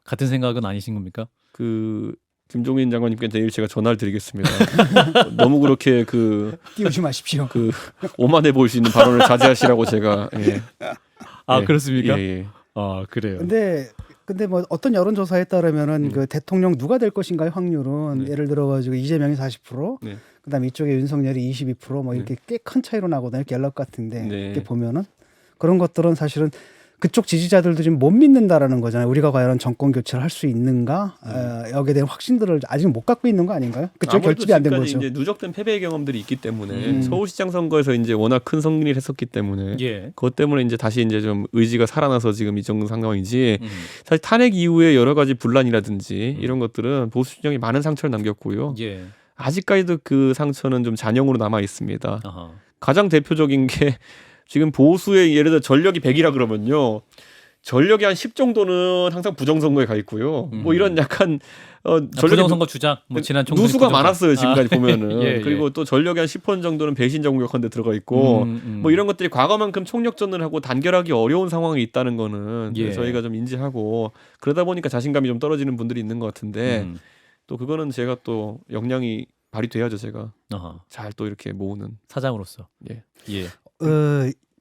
같은 생각은 아니신 겁니까? 그 김종인 장관님께 내일 제가 전화를 드리겠습니다. 너무 그렇게 그 띄우지 마십시오. 오만해 보일 수 있는 발언을 자제하시라고 제가 아 예. 그렇습니까? 예. 아 그래요. 근데 뭐 어떤 여론조사에 따르면은 그 대통령 누가 될 것인가의 확률은 네. 예를 들어 가지고 이재명이 40%, 네. 그다음에 이쪽에 윤석열이 22%뭐 이렇게 꽤 큰 차이로 나거든요. 갤럽 같은데 네. 이렇게 보면은 그런 것들은 사실은 그쪽 지지자들도 지금 못 믿는다라는 거잖아요. 우리가 과연 정권 교체를 할 수 있는가? 여기에 대한 확신들을 아직 못 갖고 있는 거 아닌가요? 그쪽 아무래도 결집이 안 된 지금까지 거죠. 이제 누적된 패배의 경험들이 있기 때문에 서울시장 선거에서 이제 워낙 큰 승리를 했었기 때문에 예. 그것 때문에 이제 다시 이제 좀 의지가 살아나서 지금 이 정도 상황이지. 사실 탄핵 이후에 여러 가지 분란이라든지 이런 것들은 보수 진영이 많은 상처를 남겼고요. 예. 아직까지도 그 상처는 좀 잔영으로 남아 있습니다. 아하. 가장 대표적인 게 지금 보수의 예를 들어 전력이 100이라 그러면요. 전력이 한 10 정도는 항상 부정선거에 가 있고요. 뭐 이런 약간 부정선거 주장, 뭐 지난 총선 누수가 많았어요 지금까지 보면은. 예, 예. 그리고 또 전력이 한 10% 정도는 배신 정격한 데 들어가 있고 뭐 이런 것들이 과거만큼 총력전을 하고 단결하기 어려운 상황이 있다는 거는 예. 저희가 좀 인지하고 그러다 보니까 자신감이 좀 떨어지는 분들이 있는 것 같은데 또 그거는 제가 또 역량이 발휘돼야죠 제가 아하. 잘 또 이렇게 모으는. 사장으로서. 예. 예.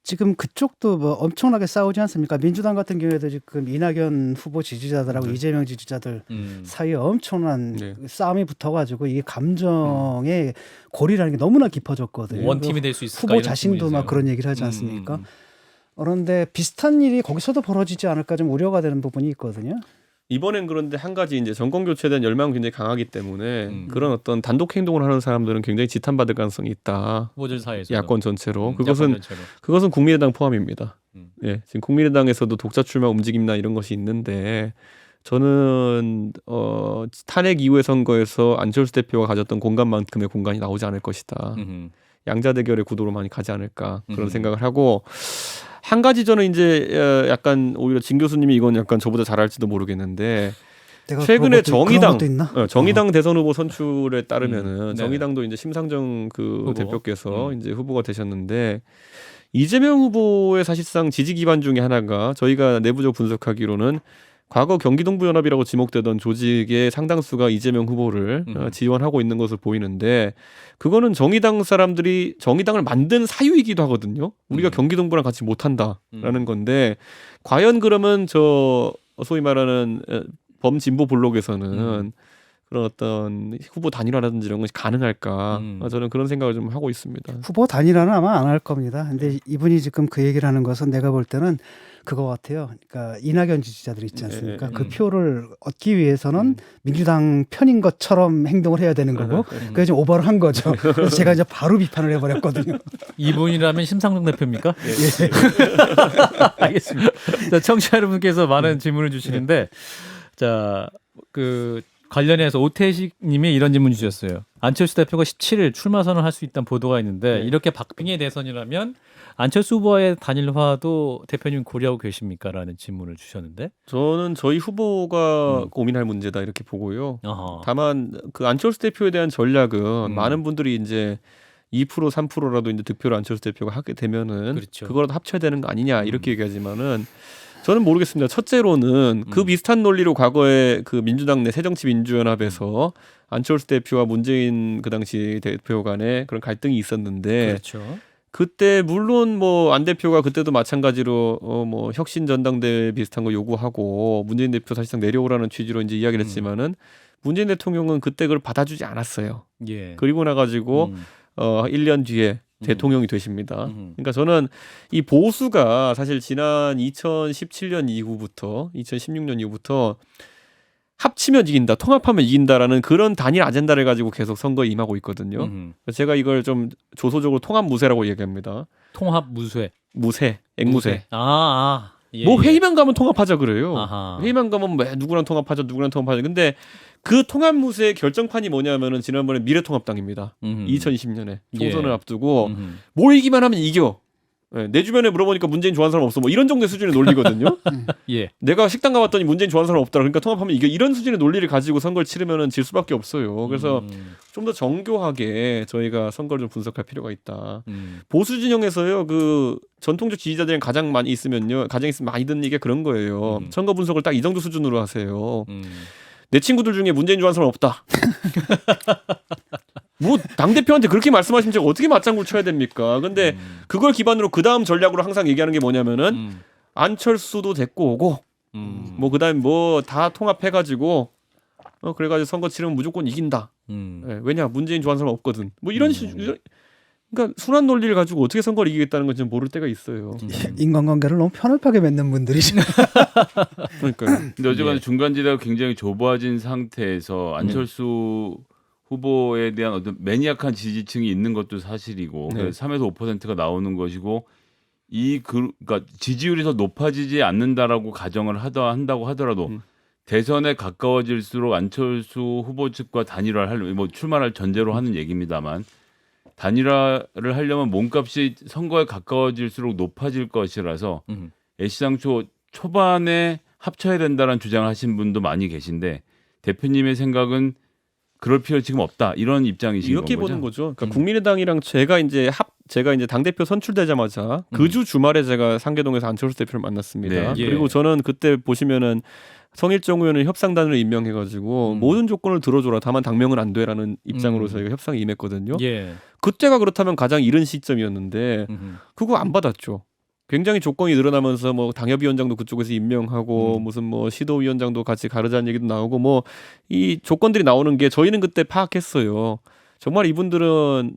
지금 그쪽도 뭐 엄청나게 싸우지 않습니까? 민주당 같은 경우에도 지금 이낙연 후보 지지자들하고 이재명 지지자들 사이에 엄청난 네. 싸움이 붙어가지고 이게 감정의 골이라는 게 너무나 깊어졌거든요. 원팀이 될 수 있을까? 후보 이런 자신도 막 질문이세요. 그런 얘기를 하지 않습니까? 그런데 비슷한 일이 거기서도 벌어지지 않을까 좀 우려가 되는 부분이 있거든요. 이번엔 그런데 한 가지 이제 정권 교체에 대한 열망이 굉장히 강하기 때문에 그런 어떤 단독 행동을 하는 사람들은 굉장히 지탄받을 가능성이 있다. 후보들 사이에서 야권 전체로. 그것은 국민의당 포함입니다. 음. 예, 지금 국민의당에서도 독자 출마 움직임이나 이런 것이 있는데 저는 탄핵 이후의 선거에서 안철수 대표가 가졌던 공간만큼의 공간이 나오지 않을 것이다. 양자 대결의 구도로 많이 가지 않을까 그런 생각을 하고 한 가지 저는 이제 약간 오히려 진 교수님이 이건 약간 저보다 잘 알지도 모르겠는데 내가 최근에 그런 것도 있나? 정의당 대선 후보 선출에 따르면은 네. 정의당도 이제 심상정 그 후보. 대표께서 이제 후보가 되셨는데 이재명 후보의 사실상 지지 기반 중에 하나가 저희가 내부적으로 분석하기로는 과거 경기동부연합이라고 지목되던 조직의 상당수가 이재명 후보를 지원하고 있는 것으로 보이는데 그거는 정의당 사람들이 정의당을 만든 사유이기도 하거든요. 우리가 경기동부랑 같이 못한다라는 건데 과연 그러면 저 소위 말하는 범진보 블록에서는 그런 어떤 후보 단일화라든지 이런 것이 가능할까? 저는 그런 생각을 좀 하고 있습니다. 후보 단일화는 아마 안 할 겁니다. 근데 이분이 지금 그 얘기를 하는 것은 내가 볼 때는 그거 같아요. 그러니까 이낙연 지지자들 있지 않습니까? 그 표를 얻기 위해서는 민주당 편인 것처럼 행동을 해야 되는 거고 그게 좀 오버를 한 거죠. 그래서 제가 이제 바로 비판을 해버렸거든요. 이분이라면 심상정 대표입니까? 예. 알겠습니다. 자, 청취자 여러분께서 많은 질문을 주시는데 자, 그 관련해서 오태식 님이 이런 질문 주셨어요. 안철수 대표가 17일 출마 선언을 할 수 있다는 보도가 있는데 이렇게 박빙의 대선이라면 안철수 후보의 단일화도 대표님 고려하고 계십니까? 라는 질문을 주셨는데 저는 저희 후보가 고민할 문제다 이렇게 보고요. 어허. 다만 그 안철수 대표에 대한 전략은 많은 분들이 이제 2% 3%라도 이제 득표를 안철수 대표가 하게 되면은 그렇죠. 그거라도 합쳐야 되는 거 아니냐 이렇게 얘기하지만은 저는 모르겠습니다. 첫째로는 그 비슷한 논리로 과거에 그 민주당 내 새정치민주연합에서 안철수 대표와 문재인 그 당시 대표 간에 그런 갈등이 있었는데 그렇죠. 그때 물론 뭐 안 대표가 그때도 마찬가지로 뭐 혁신 전당대회 비슷한 거 요구하고 문재인 대표 사실상 내려오라는 취지로 이제 이야기를 했지만은 문재인 대통령은 그때 그걸 받아주지 않았어요. 예. 그리고 나가지고 1년 뒤에 대통령이 되십니다. 그러니까 저는 이 보수가 사실 지난 2017년 이후부터 2016년 이후부터 합치면 이긴다, 통합하면 이긴다라는 그런 단일 아젠다를 가지고 계속 선거에 임하고 있거든요. 제가 이걸 좀 조소적으로 통합 무쇠라고 얘기합니다. 통합 무쇠. 무쇠, 앵무쇠. 예, 뭐 예. 회의만 가면 통합하자 그래요. 아하. 회의만 가면 뭐 누구랑 통합하자, 누구랑 통합하자. 근데 그 통합 무쇠의 결정판이 뭐냐면은 지난번에 미래통합당입니다. 2020년에 총선을 예. 앞두고 모이기만 하면 이겨. 네, 내 주변에 물어보니까 문재인 좋아하는 사람 없어. 뭐 이런 정도의 수준의 논리거든요. 예. 내가 식당 가봤더니 문재인 좋아하는 사람 없더라. 그러니까 통합하면 이겨. 이런 수준의 논리를 가지고 선거를 치르면은 질 수밖에 없어요. 그래서 좀 더 정교하게 저희가 선거를 좀 분석할 필요가 있다. 보수 진영에서요, 그 전통적 지지자들이 가장 많이 있으면요, 가장 있으면 많이 듣는 얘기가 그런 거예요. 선거 분석을 딱 이 정도 수준으로 하세요. 내 친구들 중에 문재인 좋아하는 사람 없다. 뭐 당대표한테 그렇게 말씀하시면 제가 어떻게 맞장구를 쳐야 됩니까? 근데 그걸 기반으로 그 다음 전략으로 항상 얘기하는 게 뭐냐면은 안철수도 데리고 오고 뭐 그다음에 뭐 다 통합해가지고 그래가지고 선거 치르면 무조건 이긴다. 음. 예, 왜냐 문재인 좋아하는 사람 없거든. 뭐 이런 식으로 그러니까 순환 논리를 가지고 어떻게 선거를 이기겠다는 건 좀 모를 때가 있어요. 인간관계를 너무 편협하게 맺는 분들이시. 그러니까요. 근데 어쨌거나 예. 중간지대가 굉장히 좁아진 상태에서 안철수 후보에 대한 어떤 매니악한 지지층이 있는 것도 사실이고 네. 3에서 5%가 나오는 것이고 그러니까 지지율이 더 높아지지 않는다라고 가정을 한다고 하더라도 대선에 가까워질수록 안철수 후보 측과 단일화를 하려면 뭐 출마를 전제로 하는 얘기입니다만 단일화를 하려면 몸값이 선거에 가까워질수록 높아질 것이라서 음. 애시당초 초반에 합쳐야 된다는 주장을 하신 분도 많이 계신데 대표님의 생각은 그럴 필요 지금 없다 이런 입장이신 이렇게 거죠? 보는 거죠. 그러니까 국민의당이랑 제가 이제 당 대표 선출되자마자 그 주 주말에 제가 상계동에서 안철수 대표를 만났습니다. 네. 예. 그리고 저는 그때 보시면은 성일정 의원을 협상단을 임명해가지고 모든 조건을 들어줘라. 다만 당명은 안 돼라는 입장으로 저희가 협상에 임했거든요. 예. 그때가 그렇다면 가장 이른 시점이었는데 그거 안 받았죠. 굉장히 조건이 늘어나면서 뭐 당협위원장도 그쪽에서 임명하고 무슨 뭐 시도위원장도 같이 가르자는 얘기도 나오고 뭐 이 조건들이 나오는 게 저희는 그때 파악했어요. 정말 이분들은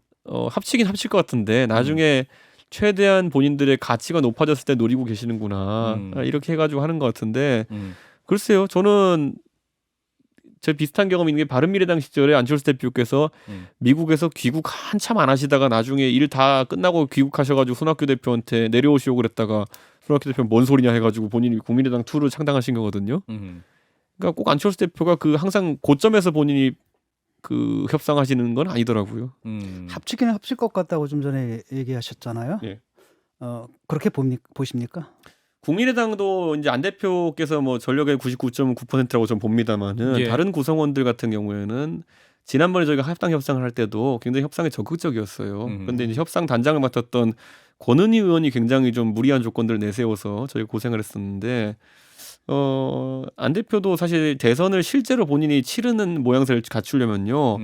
합치긴 합칠 것 같은데 나중에 최대한 본인들의 가치가 높아졌을 때 노리고 계시는구나 이렇게 해가지고 하는 것 같은데 글쎄요. 저는 제 비슷한 경험이 있는 게 바른미래당 시절에 안철수 대표께서 미국에서 귀국 한참 안 하시다가 나중에 일 다 끝나고 귀국하셔가지고 손학규 대표한테 내려오시오 그랬다가 손학규 대표는 뭔 소리냐 해가지고 본인이 국민의당 2를 창당하신 거거든요. 그러니까 꼭 안철수 대표가 그 항상 고점에서 본인이 그 협상하시는 건 아니더라고요. 합치기는 합칠 것 같다고 좀 전에 얘기하셨잖아요. 예. 그렇게 보십니까? 국민의당도 이제 안 대표께서 뭐 전력의 99.9%라고 전 봅니다만은 예. 다른 구성원들 같은 경우에는 지난번에 저희가 합당 협상을 할 때도 굉장히 협상에 적극적이었어요. 그런데 이제 협상 단장을 맡았던 권은희 의원이 굉장히 좀 무리한 조건들을 내세워서 저희 고생을 했었는데 안 대표도 사실 대선을 실제로 본인이 치르는 모양새를 갖추려면요.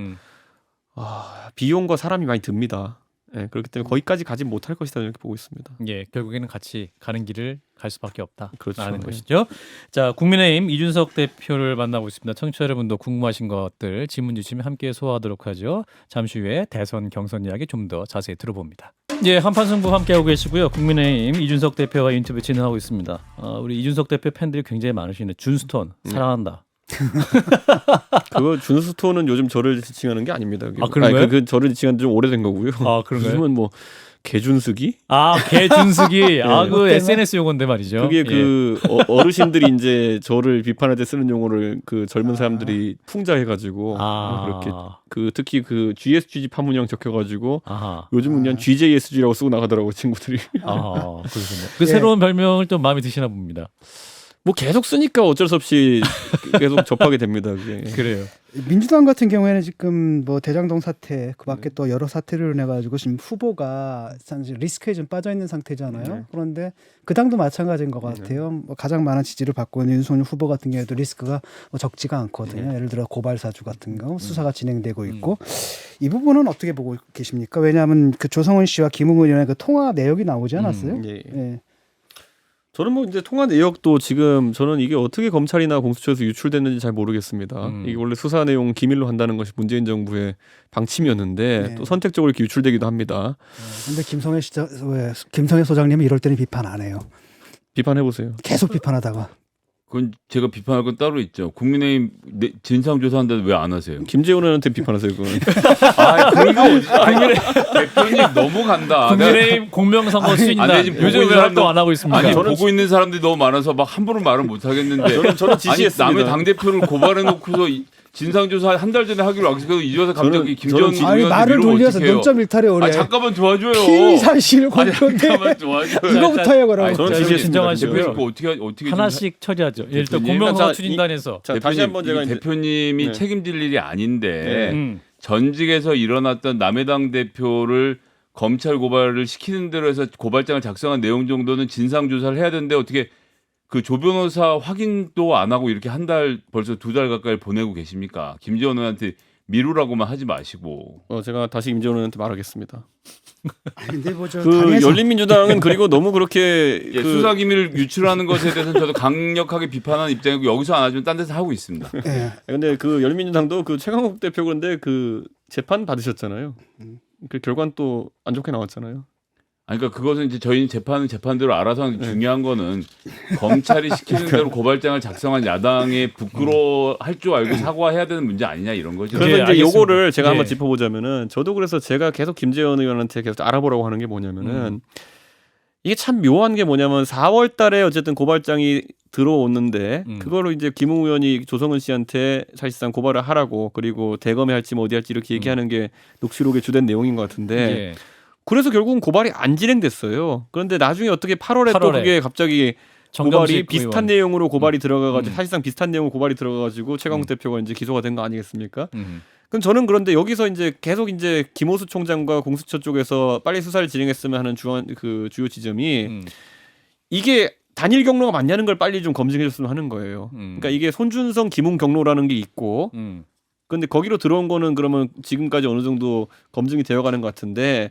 비용과 사람이 많이 듭니다. 예, 그렇기 때문에 거기까지 가지 못할 것이다 이렇게 보고 있습니다. 예, 결국에는 같이 가는 길을 갈 수밖에 없다라는 그렇죠. 것이죠. 자, 국민의힘 이준석 대표를 만나고 있습니다. 청취자 여러분도 궁금하신 것들 질문 주시면 함께 소화하도록 하죠. 잠시 후에 대선 경선 이야기 좀 더 자세히 들어봅니다. 예, 한판 승부 함께하고 계시고요. 국민의힘 이준석 대표와 인터뷰 진행하고 있습니다. 우리 이준석 대표 팬들이 굉장히 많으시는데 준스톤 사랑한다. 그거 준스톤은 요즘 저를 지칭하는 게 아닙니다. 그게. 아, 그런가요? 그 저를 지칭한 지 좀 오래된 거고요. 아, 그런가요? 요즘은 뭐 개준숙이? 개준숙이. 그 뭐 SNS 용어인데 말이죠. 그게 예. 그 어르신들이 이제 저를 비판할 때 쓰는 용어를 그 젊은 사람들이 풍자해가지고 그렇게 그 특히 그 GSG 파문형 적혀가지고 아하. 요즘은 그냥 GJSG라고 쓰고 나가더라고 친구들이. 그렇군요. 그 예. 새로운 별명을 좀 마음에 드시나 봅니다. 뭐 계속 쓰니까 어쩔 수 없이 계속 접하게 됩니다. 그게. 그래요. 민주당 같은 경우에는 지금 뭐 대장동 사태 그밖에 또 여러 사태를 인해 가지고 지금 후보가 사실 리스크에 좀 빠져 있는 상태잖아요. 네. 그런데 그 당도 마찬가지인 것 같아요. 뭐 가장 많은 지지를 받고 있는 윤석열 후보 같은 경우에도 리스크가 뭐 적지가 않거든요. 예를 들어 고발 사주 같은 거 수사가 진행되고 있고 이 부분은 어떻게 보고 계십니까? 왜냐하면 그 조성은 씨와 김웅 의원의 그 통화 내역이 나오지 않았어요? 예. 예. 저는 뭐 이제 통화 내역도 지금 저는 이게 어떻게 검찰이나 공수처에서 유출됐는지 잘 모르겠습니다. 이게 원래 수사 내용 기밀로 한다는 것이 문재인 정부의 방침이었는데 네. 또 선택적으로 이렇게 유출되기도 합니다. 근데 김성애 소장님은 이럴 때는 비판 안 해요. 비판해 보세요. 계속 비판하다가. 그건 제가 비판할 건 따로 있죠. 국민의힘 진상조사한다고 왜 안 하세요? 김재원 의원한테 비판하세요. 그건. 그런 거 대표님 너무 간다. 국민의힘 공명선거 수인다. 아니, 지금 보고 요즘 왜 있는 활동 사람도- 안 하고 있습니까? 아니 저는 보고 있는 사람들이 너무 많아서 막 함부로 말을 못 하겠는데 저는 아니 지시했습니다. 남의 당 대표를 고발해 놓고서 진상조사 한 달 전에 하기로 약속해서 이제와서 갑자기 저는 김재원 지금- 아니 의원한테 말을 이러면 돌려서 어떡해요? 0.1탈에 오래. 아니 잠깐만 도와줘요. 피의 사실 아니 공표인데 잠깐만 도와줘요. 이거부터 해요 그럼. 아니, 저는 자, 지시했습니다. 진정하시고요. 그거 어떻게 좀 하나씩 처리하죠. 일단 대표님. 공명선거 자, 추진단에서 자, 다시 한번 제가 이제 대표님이 네. 책임질 일이 아닌데 음. 전직에서 일어났던 남의 당 대표를 검찰 고발을 시키는 대로 해서 고발장을 작성한 내용 정도는 진상 조사를 해야 되는데 어떻게 그 조 변호사 확인도 안 하고 이렇게 한 달 벌써 2달 가까이 보내고 계십니까? 김재원 의원한테 미루라고만 하지 마시고. 제가 다시 임재원 의원한테 말하겠습니다. 근데 뭐저 그 열린민주당은 그리고 너무 그렇게 예, 수사 기밀을 유출하는 것에 대해서는 저도 강력하게 비판하는 입장이고 여기서 안 하지만 딴 데서 하고 있습니다. 예. 근데 그 열린민주당도 그 최강욱 대표 그런데 그 재판 받으셨잖아요. 그 결과는 또 안 좋게 나왔잖아요. 아니, 그러니까 그것은 이제 저희 재판은 재판대로 알아서 하는 게 중요한 거는 검찰이 시키는 대로 고발장을 작성한 야당에 부끄러워할 줄 알고 사과해야 되는 문제 아니냐 이런 거죠. 그래서 네, 이제 알겠습니다. 요거를 제가 네. 한번 짚어보자면은 저도 그래서 제가 계속 김재원 의원한테 계속 알아보라고 하는 게 뭐냐면은 이게 참 묘한 게 뭐냐면 4월 달에 어쨌든 고발장이 들어오는데 그걸로 이제 김웅 의원이 조성은 씨한테 사실상 고발을 하라고 그리고 대검에 할지 뭐 어디 할지 이렇게 얘기하는 게 녹취록의 주된 내용인 것 같은데 예. 그래서 결국은 고발이 안 진행됐어요. 그런데 나중에 어떻게 8월에 또 8월에 그게 갑자기 고발이 정점식 비슷한 의원. 내용으로 고발이 들어가가지고 사실상 비슷한 내용으로 고발이 들어가가지고 최강욱 대표가 이제 기소가 된 거 아니겠습니까? 그럼 저는 그런데 여기서 이제 계속 이제 김호수 총장과 공수처 쪽에서 빨리 수사를 진행했으면 하는 주요 지점이 이게 단일 경로가 맞냐는 걸 빨리 좀 검증해줬으면 하는 거예요. 그러니까 이게 손준성, 김웅 경로라는 게 있고, 근데 거기로 들어온 거는 그러면 지금까지 어느 정도 검증이 되어가는 것 같은데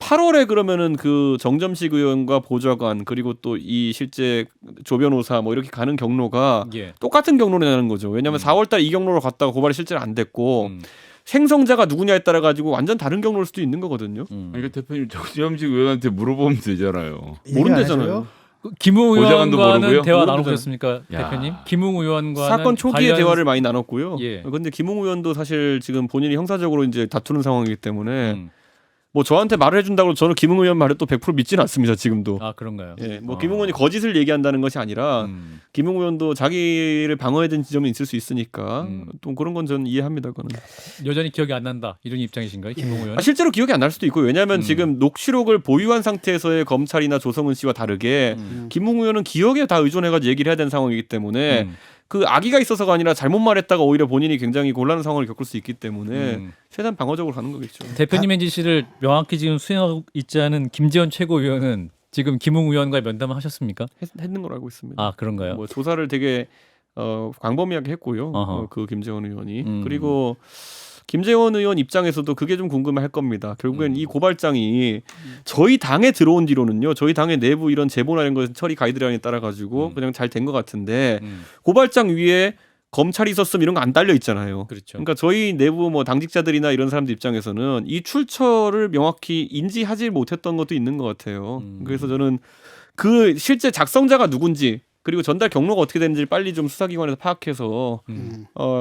8월에 그러면은 그 정점식 의원과 보좌관 그리고 또 이 실제 조 변호사 뭐 이렇게 가는 경로가 예. 똑같은 경로라는 거죠. 왜냐하면 4월달 이 경로로 갔다가 고발이 실제로 안 됐고 생성자가 누구냐에 따라 가지고 완전 다른 경로일 수도 있는 거거든요. 그러니까 대표님 정점식 의원한테 물어보면 되잖아요. 모른대잖아요. 김웅 보좌관도 의원과는 모르고요? 대화 모르잖아요. 나눠보셨습니까, 야. 대표님? 김웅 의원과는 사건 초기에 관련- 대화를 많이 나눴고요. 예. 그런데 김웅 의원도 사실 지금 본인이 형사적으로 이제 다투는 상황이기 때문에 음. 뭐 저한테 말을 해준다고 저는 김웅 의원 말에 또 100% 믿지는 않습니다. 지금도. 아 그런가요? 예, 뭐 김웅 의원이 거짓을 얘기한다는 것이 아니라 김웅 의원도 자기를 방어해야 되는 지점이 있을 수 있으니까 또 그런 건 저는 이해합니다. 그거는. 여전히 기억이 안 난다 이런 입장이신가요, 김웅 의원? 실제로 기억이 안 날 수도 있고 왜냐하면 지금 녹취록을 보유한 상태에서의 검찰이나 조성은 씨와 다르게 김웅 의원은 기억에 다 의존해가지고 얘기를 해야 되는 상황이기 때문에 그 악의가 있어서가 아니라 잘못 말했다가 오히려 본인이 굉장히 곤란한 상황을 겪을 수 있기 때문에 최대한 방어적으로 가는 거겠죠. 대표님의 지시를 명확히 지금 수행하고 있지 않은 김재원 최고위원은 지금 김웅 의원과 면담을 하셨습니까? 했는 걸로 알고 있습니다. 아 그런가요? 뭐 조사를 되게 광범위하게 했고요. 어허. 그 김재원 의원이 그리고 김재원 의원 입장에서도 그게 좀 궁금할 겁니다. 결국엔 이 고발장이 저희 당에 들어온 뒤로는요. 저희 당의 내부 이런 제보나 이런 것 처리 가이드라인에 따라 가지고 그냥 잘 된 것 같은데 고발장 위에 검찰이 있었음 이런 거 안 달려 있잖아요. 그렇죠. 그러니까 저희 내부 뭐 당직자들이나 이런 사람들 입장에서는 이 출처를 명확히 인지하지 못했던 것도 있는 것 같아요. 그래서 저는 그 실제 작성자가 누군지 그리고 전달 경로가 어떻게 되는지 빨리 좀 수사기관에서 파악해서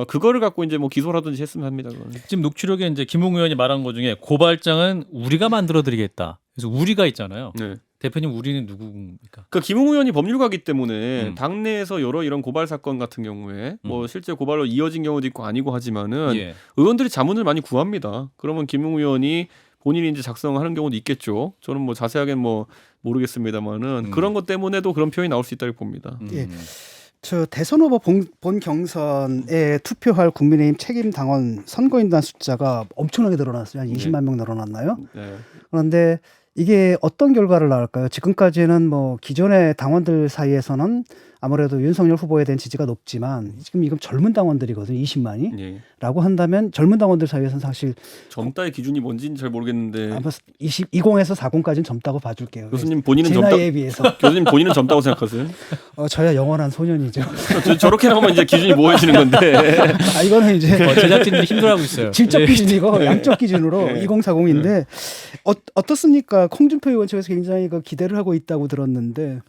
그거를 갖고 이제 뭐 기소를 하든지 했으면 합니다. 그거는. 지금 녹취록에 이제 김웅 의원이 말한 것 중에 고발장은 우리가 만들어드리겠다. 그래서 우리가 있잖아요. 네. 대표님 우리는 누구입니까? 그 김웅 의원이 법률가기 때문에 당내에서 여러 이런 고발 사건 같은 경우에 뭐 실제 고발로 이어진 경우도 있고 아니고 하지만은 예. 의원들이 자문을 많이 구합니다. 그러면 김웅 의원이 본인이 이제 작성하는 경우도 있겠죠. 저는 뭐 자세하게 뭐 모르겠습니다만은 그런 것 때문에도 그런 표현이 나올 수 있다고 봅니다. 예. 저 대선 후보 본 경선에 투표할 국민의힘 책임 당원 선거인단 숫자가 엄청나게 늘어났어요. 한 20만 명 늘어났나요? 네. 그런데 이게 어떤 결과를 낳을까요? 지금까지는 뭐 기존의 당원들 사이에서는 아무래도 윤석열 후보에 대한 지지가 높지만 지금 이건 젊은 당원들이거든요. 20만이. 예. 라고 한다면 젊은 당원들 사이에서는 사실 젊다의 기준이 뭔지는 잘 모르겠는데 아마 20에서 40까지는 젊다고 봐줄게요. 교수님 본인은 제 젊다. 나이에 비해서 교수님 본인은 젊다고 생각하세요? 저야 영원한 소년이죠. 저렇게 나오면 이제 기준이 뭐해지는 건데. 아 이거는 이제 제작진들이 힘들어하고 있어요. 질적 예. 기준이고 양적 기준으로 네. 2040인데 어떻습니까? 홍준표 의원 측에서 굉장히 그 기대를 하고 있다고 들었는데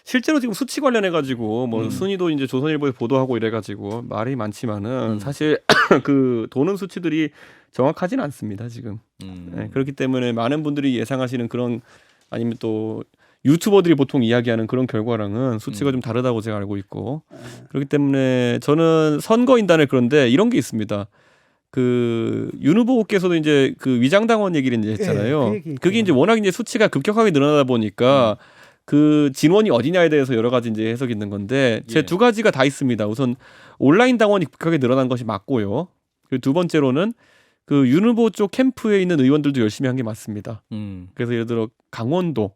실제로 지금 수치 관련해 가지고 뭐 순위도 이제 조선일보에 보도하고 이래 가지고 말이 많지만은 사실 그 도는 수치들이 정확하지는 않습니다 지금. 네, 그렇기 때문에 많은 분들이 예상하시는 그런 아니면 또 유튜버들이 보통 이야기하는 그런 결과랑은 수치가 좀 다르다고 제가 알고 있고 그렇기 때문에 저는 선거인단을 그런데 이런 게 있습니다. 그 윤 후보께서도 이제 그 위장당원 얘기를 이제 했잖아요. 그 얘기 그게 이제 워낙 이제 수치가 급격하게 늘어나다 보니까 그 진원이 어디냐에 대해서 여러 가지 이제 해석이 있는 건데 제 예. 두 가지가 다 있습니다. 우선 온라인 당원이 급격하게 늘어난 것이 맞고요. 그리고 두 번째로는 그 윤 후보 쪽 캠프에 있는 의원들도 열심히 한 게 맞습니다. 그래서 예를 들어 강원도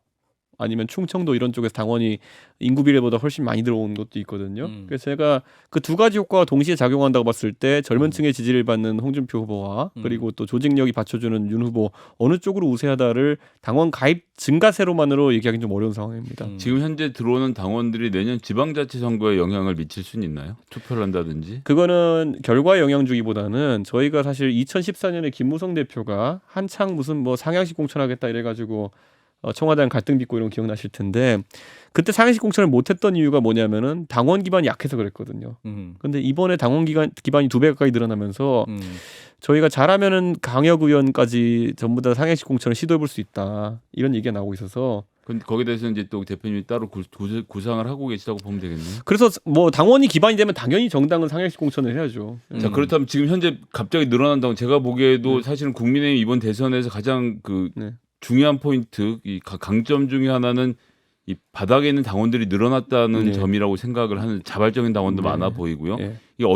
아니면 충청도 이런 쪽에서 당원이 인구 비례보다 훨씬 많이 들어온 것도 있거든요. 그래서 제가 그 두 가지 효과가 동시에 작용한다고 봤을 때 젊은 층의 지지를 받는 홍준표 후보와 그리고 또 조직력이 받쳐주는 윤 후보 어느 쪽으로 우세하다를 당원 가입 증가세로만으로 얘기하기는 좀 어려운 상황입니다. 지금 현재 들어오는 당원들이 내년 지방자치 선거에 영향을 미칠 수는 있나요? 투표를 한다든지. 그거는 결과에 영향 주기보다는 저희가 사실 2014년에 김무성 대표가 한창 무슨 뭐 상향식 공천하겠다 이래가지고 청와대랑 갈등 빚고 이런 거 기억나실 텐데 그때 상향식 공천을 못했던 이유가 뭐냐면은 당원 기반이 약해서 그랬거든요. 근데 이번에 당원 기반이 2배 가까이 늘어나면서 저희가 잘하면은 강역 의원까지 전부 다 상향식 공천을 시도해볼 수 있다 이런 얘기가 나오고 있어서. 근데 거기에 대해서 이제 또 대표님이 따로 구상을 하고 계시다고 보면 되겠네요. 그래서 뭐 당원이 기반이 되면 당연히 정당은 상향식 공천을 해야죠. 자, 그렇다면 지금 현재 갑자기 늘어난다고 제가 보기에도 사실은 국민의힘 이번 대선에서 가장 그 네. 중요한 포인트, 이 강점 중에 하나는 이 바닥에 있는 당원들이 늘어났다는 네. 점이라고 생각을 하는 자발적인 당원도 네. 많아 보이고요. 네. 이게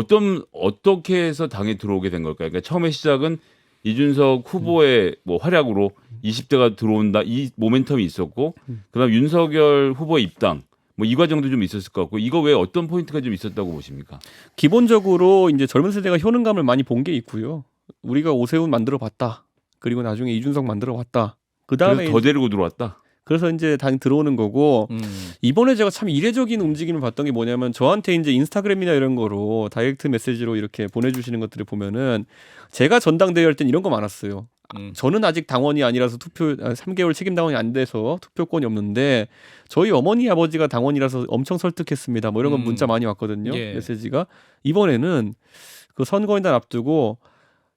어떻게 해서 당에 들어오게 된 걸까요? 그러니까 처음에 시작은 이준석 후보의 뭐 활약으로 20대가 들어온다 이 모멘텀이 있었고, 그다음 윤석열 후보의 입당 뭐 이 과정도 좀 있었을 것 같고, 이거 외에 어떤 포인트가 좀 있었다고 보십니까? 기본적으로 이제 젊은 세대가 효능감을 많이 본 게 있고요. 우리가 오세훈 만들어 봤다. 그리고 나중에 이준석 만들어 봤다. 그다음에 그래서 더 데리고 들어왔다. 그래서 이제 당 들어오는 거고 이번에 제가 참 이례적인 움직임을 봤던 게 뭐냐면 저한테 이제 인스타그램이나 이런 거로 다이렉트 메시지로 이렇게 보내주시는 것들을 보면은 제가 전당대회 할 땐 이런 거 많았어요. 저는 아직 당원이 아니라서 3개월 책임 당원이 안 돼서 투표권이 없는데 저희 어머니 아버지가 당원이라서 엄청 설득했습니다. 뭐 이런 건 문자 많이 왔거든요. 예. 메시지가. 이번에는 그 선거인단 앞두고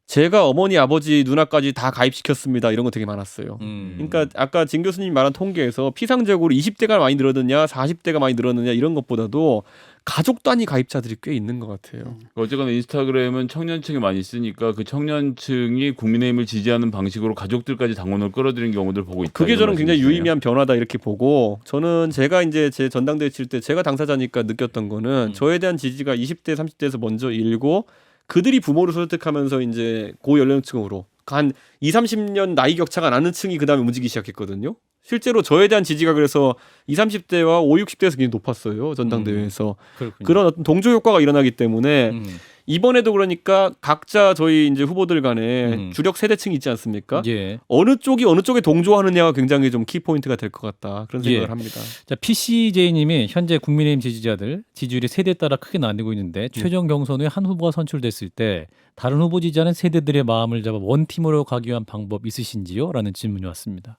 제가 어머니 아버지 누나까지 다 가입시켰습니다. 이런 거 되게 많았어요. 그러니까 아까 진 교수님이 말한 통계에서 피상적으로 20대가 많이 늘었느냐 40대가 많이 늘었느냐 이런 것보다도 가족 단위 가입자들이 꽤 있는 것 같아요. 어쨌거나 인스타그램은 청년층이 많이 쓰니까 그 청년층이 국민의힘을 지지하는 방식으로 가족들까지 당원을 끌어들인 경우들 보고 있다. 그게 이런 저는 굉장히 말씀이시네요. 유의미한 변화다 이렇게 보고 저는 제가 이제 제 전당대회 칠 때 제가 당사자니까 느꼈던 거는 저에 대한 지지가 20대 30대에서 먼저 일고 그들이 부모를 설득하면서 이제 고연령층으로 한 2, 30년 나이 격차가 나는 층이 그다음에 움직이기 시작했거든요. 실제로 저에 대한 지지가 그래서 20, 30대와 50, 60대에서 굉장히 높았어요. 전당대회에서. 그렇군요. 그런 어떤 동조 효과가 일어나기 때문에 이번에도 그러니까 각자 저희 이제 후보들 간에 주력 세대층이 있지 않습니까? 예. 어느 쪽에 동조하느냐가 굉장히 좀 키포인트가 될 것 같다. 그런 생각을 예. 합니다. 자, PCJ님이 현재 국민의힘 지지자들 지지율이 세대에 따라 크게 나뉘고 있는데 최종 경선 후에 한 후보가 선출됐을 때 다른 후보 지지자는 세대들의 마음을 잡아 원팀으로 가기 위한 방법 있으신지요? 라는 질문이 왔습니다.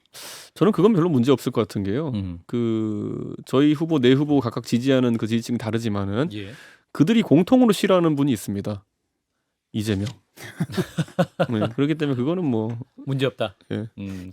저는 그건 별로 문제 없을 것 같은 게요. 그 저희 후보 네 후보 각각 지지하는 그 지지층이 다르지만은 예. 그들이 공통으로 싫어하는 분이 있습니다. 이재명. 네, 그렇기 때문에 그거는 뭐 문제 없다. 예.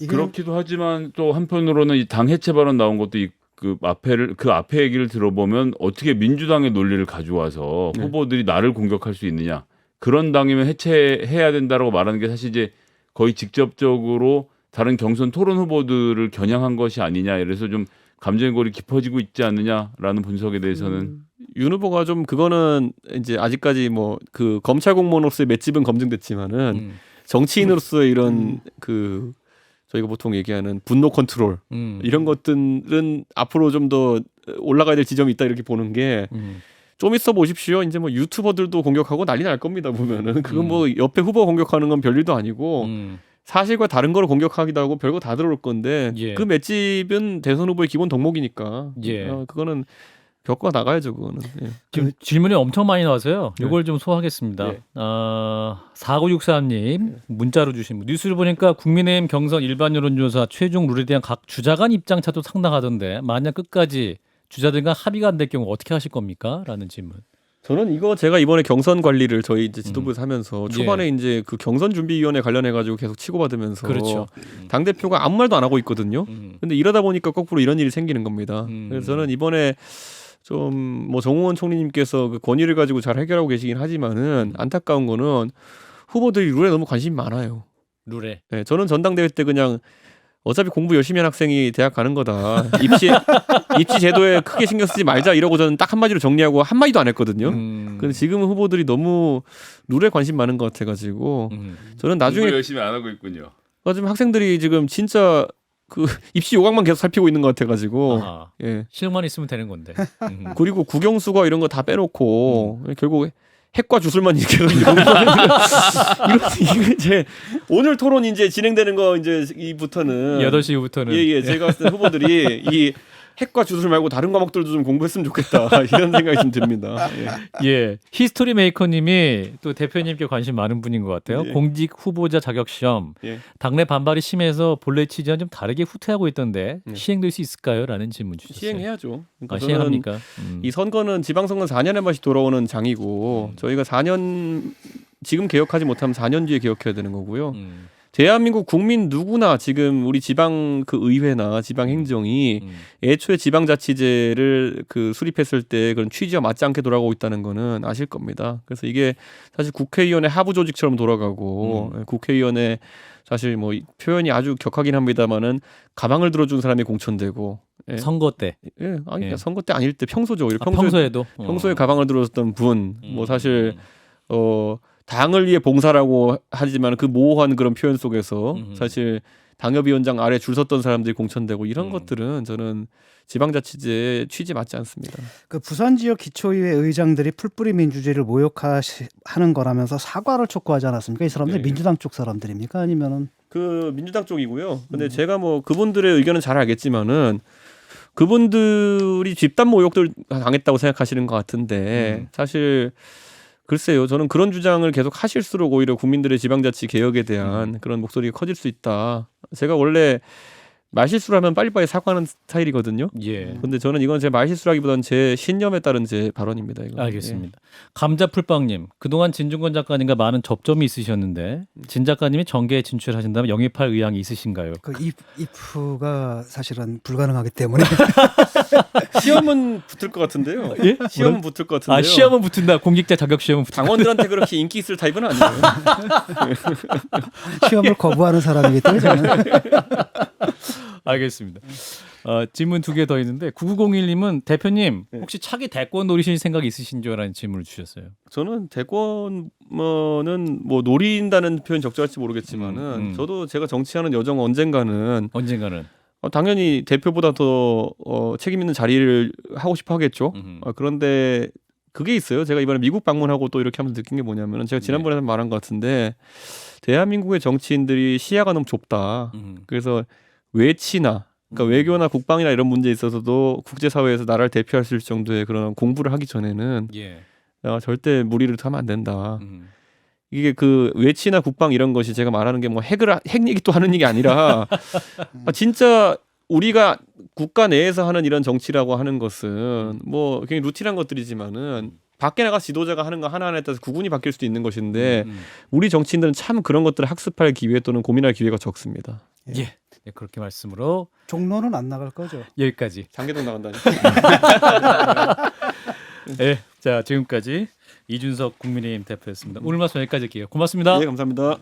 그렇기도 하지만 또 한편으로는 이 당 해체 발언 나온 것도 그 앞에 얘기를 들어보면 어떻게 민주당의 논리를 가져와서 네. 후보들이 나를 공격할 수 있느냐, 그런 당이면 해체해야 된다라고 말하는 게 사실 이제 거의 직접적으로 다른 경선 토론 후보들을 겨냥한 것이 아니냐, 이래서 좀 감정의 골이 깊어지고 있지 않느냐라는 분석에 대해서는 윤 후보가 좀 그거는 이제 아직까지 뭐 그 검찰 공무원으로서의 맷집은 검증됐지만은 정치인으로서의 이런 그 저희가 보통 얘기하는 분노 컨트롤 이런 것들은 앞으로 좀 더 올라가야 될 지점이 있다 이렇게 보는 게 좀 있어 보십시오. 이제 뭐 유튜버들도 공격하고 난리 날 겁니다. 보면은 그건 뭐 옆에 후보 공격하는 건 별일도 아니고 사실과 다른 거를 공격하기도 하고 별거 다 들어올 건데 예. 그 맷집은 대선 후보의 기본 덕목이니까 예. 그거는 겪어 나가야죠. 그거는. 예. 지금 질문이 엄청 많이 나와서요. 네. 이걸 좀 소화하겠습니다. 네. 4963님 문자로 주신 분. 뉴스를 보니까 국민의힘 경선 일반 여론조사 최종 룰에 대한 각 주자 간 입장차도 상당하던데 만약 끝까지 주자들 간 합의가 안 될 경우 어떻게 하실 겁니까? 라는 질문. 저는 이거 제가 이번에 경선 관리를 저희 이제 지도부에서 하면서 초반에 이제 그 경선 준비위원회 관련해 가지고 계속 치고받으면서 그렇죠. 당 대표가 아무 말도 안 하고 있거든요. 근데 이러다 보니까 거꾸로 이런 일이 생기는 겁니다. 음. 그래서 저는 이번에 좀 뭐 정홍원 총리님께서 그 권위를 가지고 잘 해결하고 계시긴 하지만은 안타까운 거는 후보들이 룰에 너무 관심이 많아요. 룰에. 네, 저는 전당대회 때 그냥 어차피 공부 열심히 한 학생이 대학 가는 거다. 입시 제도에 크게 신경 쓰지 말자 이러고 저는 딱 한마디로 정리하고 한마디도 안 했거든요. 근데 지금 후보들이 너무 룰에 관심 많은 것 같아가지고 저는 나중에 공부 열심히 안 하고 있군요. 지금 학생들이 지금 진짜 그 입시 요강만 계속 살피고 있는 것 같아가지고 아하. 예. 실력만 있으면 되는 건데. 그리고 국영수가 이런 거 다 빼놓고 결국 핵과 주술만 이렇게 해가지고 이런 이제 오늘 토론 이제 진행되는 거 이제 이부터는 8시 이후부터는 예예 제가 봤을 때 후보들이 이 핵과 주술 말고 다른 과목들도 좀 공부했으면 좋겠다 이런 생각이 좀 듭니다. 예. 예, 히스토리 메이커님이 또 대표님께 관심 많은 분인 것 같아요. 예. 공직 후보자 자격 시험 예. 당내 반발이 심해서 본래 취지와 좀 다르게 후퇴하고 있던데 예. 시행될 수 있을까요?라는 질문 주셨어요. 시행해야죠. 그러니까 아, 저는 시행합니까? 이 선거는 지방선거는 4년에 한 번씩 돌아오는 장이고 저희가 4년 지금 개혁하지 못하면 4년 뒤에 개혁해야 되는 거고요. 대한민국 국민 누구나 지금 우리 지방 그 의회나 지방 행정이 애초에 지방자치제를 그 수립했을 때 그런 취지와 맞지 않게 돌아가고 있다는 거는 아실 겁니다. 그래서 이게 사실 국회의원의 하부 조직처럼 돌아가고 국회의원의 사실 뭐 표현이 아주 격하긴 합니다만은 가방을 들어준 사람이 공천되고 예. 선거 때, 예, 아니 예. 선거 때 아닐 때 평소죠. 오히려 평소에도 평소에 가방을 들어줬던 분, 뭐 사실 당을 위해 봉사라고 하지만 그 모호한 그런 표현 속에서 사실 당협위원장 아래 줄 섰던 사람들이 공천되고 이런 것들은 저는 지방자치제 취지 맞지 않습니다. 그 부산 지역 기초의회 의장들이 풀뿌리 민주주의를 모욕하는 거라면서 사과를 촉구하지 않았습니까? 이 사람들 네. 민주당 쪽 사람들입니까? 아니면은 그 민주당 쪽이고요. 근데 제가 뭐 그분들의 의견은 잘 알겠지만은 그분들이 집단 모욕들 당했다고 생각하시는 것 같은데 사실 글쎄요. 저는 그런 주장을 계속 하실수록 오히려 국민들의 지방자치 개혁에 대한 그런 목소리가 커질 수 있다. 제가 원래 말실수를 하면 빨리빨리 사과하는 스타일이거든요. 예. 근데 저는 이건 제 말실수라기보다는 제 신념에 따른 제 발언입니다. 이거. 알겠습니다. 감자풀빵님, 그동안 진중권 작가님과 많은 접점이 있으셨는데 진 작가님이 정계에 진출하신다면 영입할 의향이 있으신가요? 그 if가 사실은 불가능하기 때문에 예. 시험은 붙을 것 같은데요. 예? 시험은 붙을 것 같은데요. 아, 시험은 붙은다. 공직자 자격 시험은 붙은다. 당원들한테 그렇게 인기 있을 타입은 아니에요. 시험을 거부하는 사람이기 때문에 저는 알겠습니다. 질문 2개 더 있는데 9901님은 대표님 혹시 차기 대권 노리실 생각 있으신지라는 질문을 주셨어요. 저는 대권은 뭐 노린다는 표현 적절할지 모르겠지만은 저도 제가 정치하는 여정 언젠가는 당연히 대표보다 더 책임 있는 자리를 하고 싶어 하겠죠. 그런데 그게 있어요. 제가 이번에 미국 방문하고 또 이렇게 하면서 느낀 게 뭐냐면은 제가 지난번에 말한 것 같은데 대한민국의 정치인들이 시야가 너무 좁다. 그래서 외치나 그러니까 외교나 국방이나 이런 문제에 있어서도 국제사회에서 나라를 대표할 수 있을 정도의 그런 공부를 하기 전에는 절대 무리를 하면 안 된다. 이게 그 외치나 국방 이런 것이 제가 말하는 게 뭐 핵 얘기 또 하는 얘기 아니라 진짜 우리가 국가 내에서 하는 이런 정치라고 하는 것은 뭐 굉장히 루틴한 것들이지만은 밖에 나가 지도자가 하는 거 하나하나에 따라서 구분이 바뀔 수도 있는 것인데 우리 정치인들은 참 그런 것들을 학습할 기회 또는 고민할 기회가 적습니다. 예. 네, 그렇게 말씀으로 종로는 안 나갈 거죠. 여기까지. 장계동 나간다니. 네, 자 지금까지 이준석 국민의힘 대표였습니다. 오늘 말씀 여기까지 할게요. 고맙습니다. 네, 감사합니다.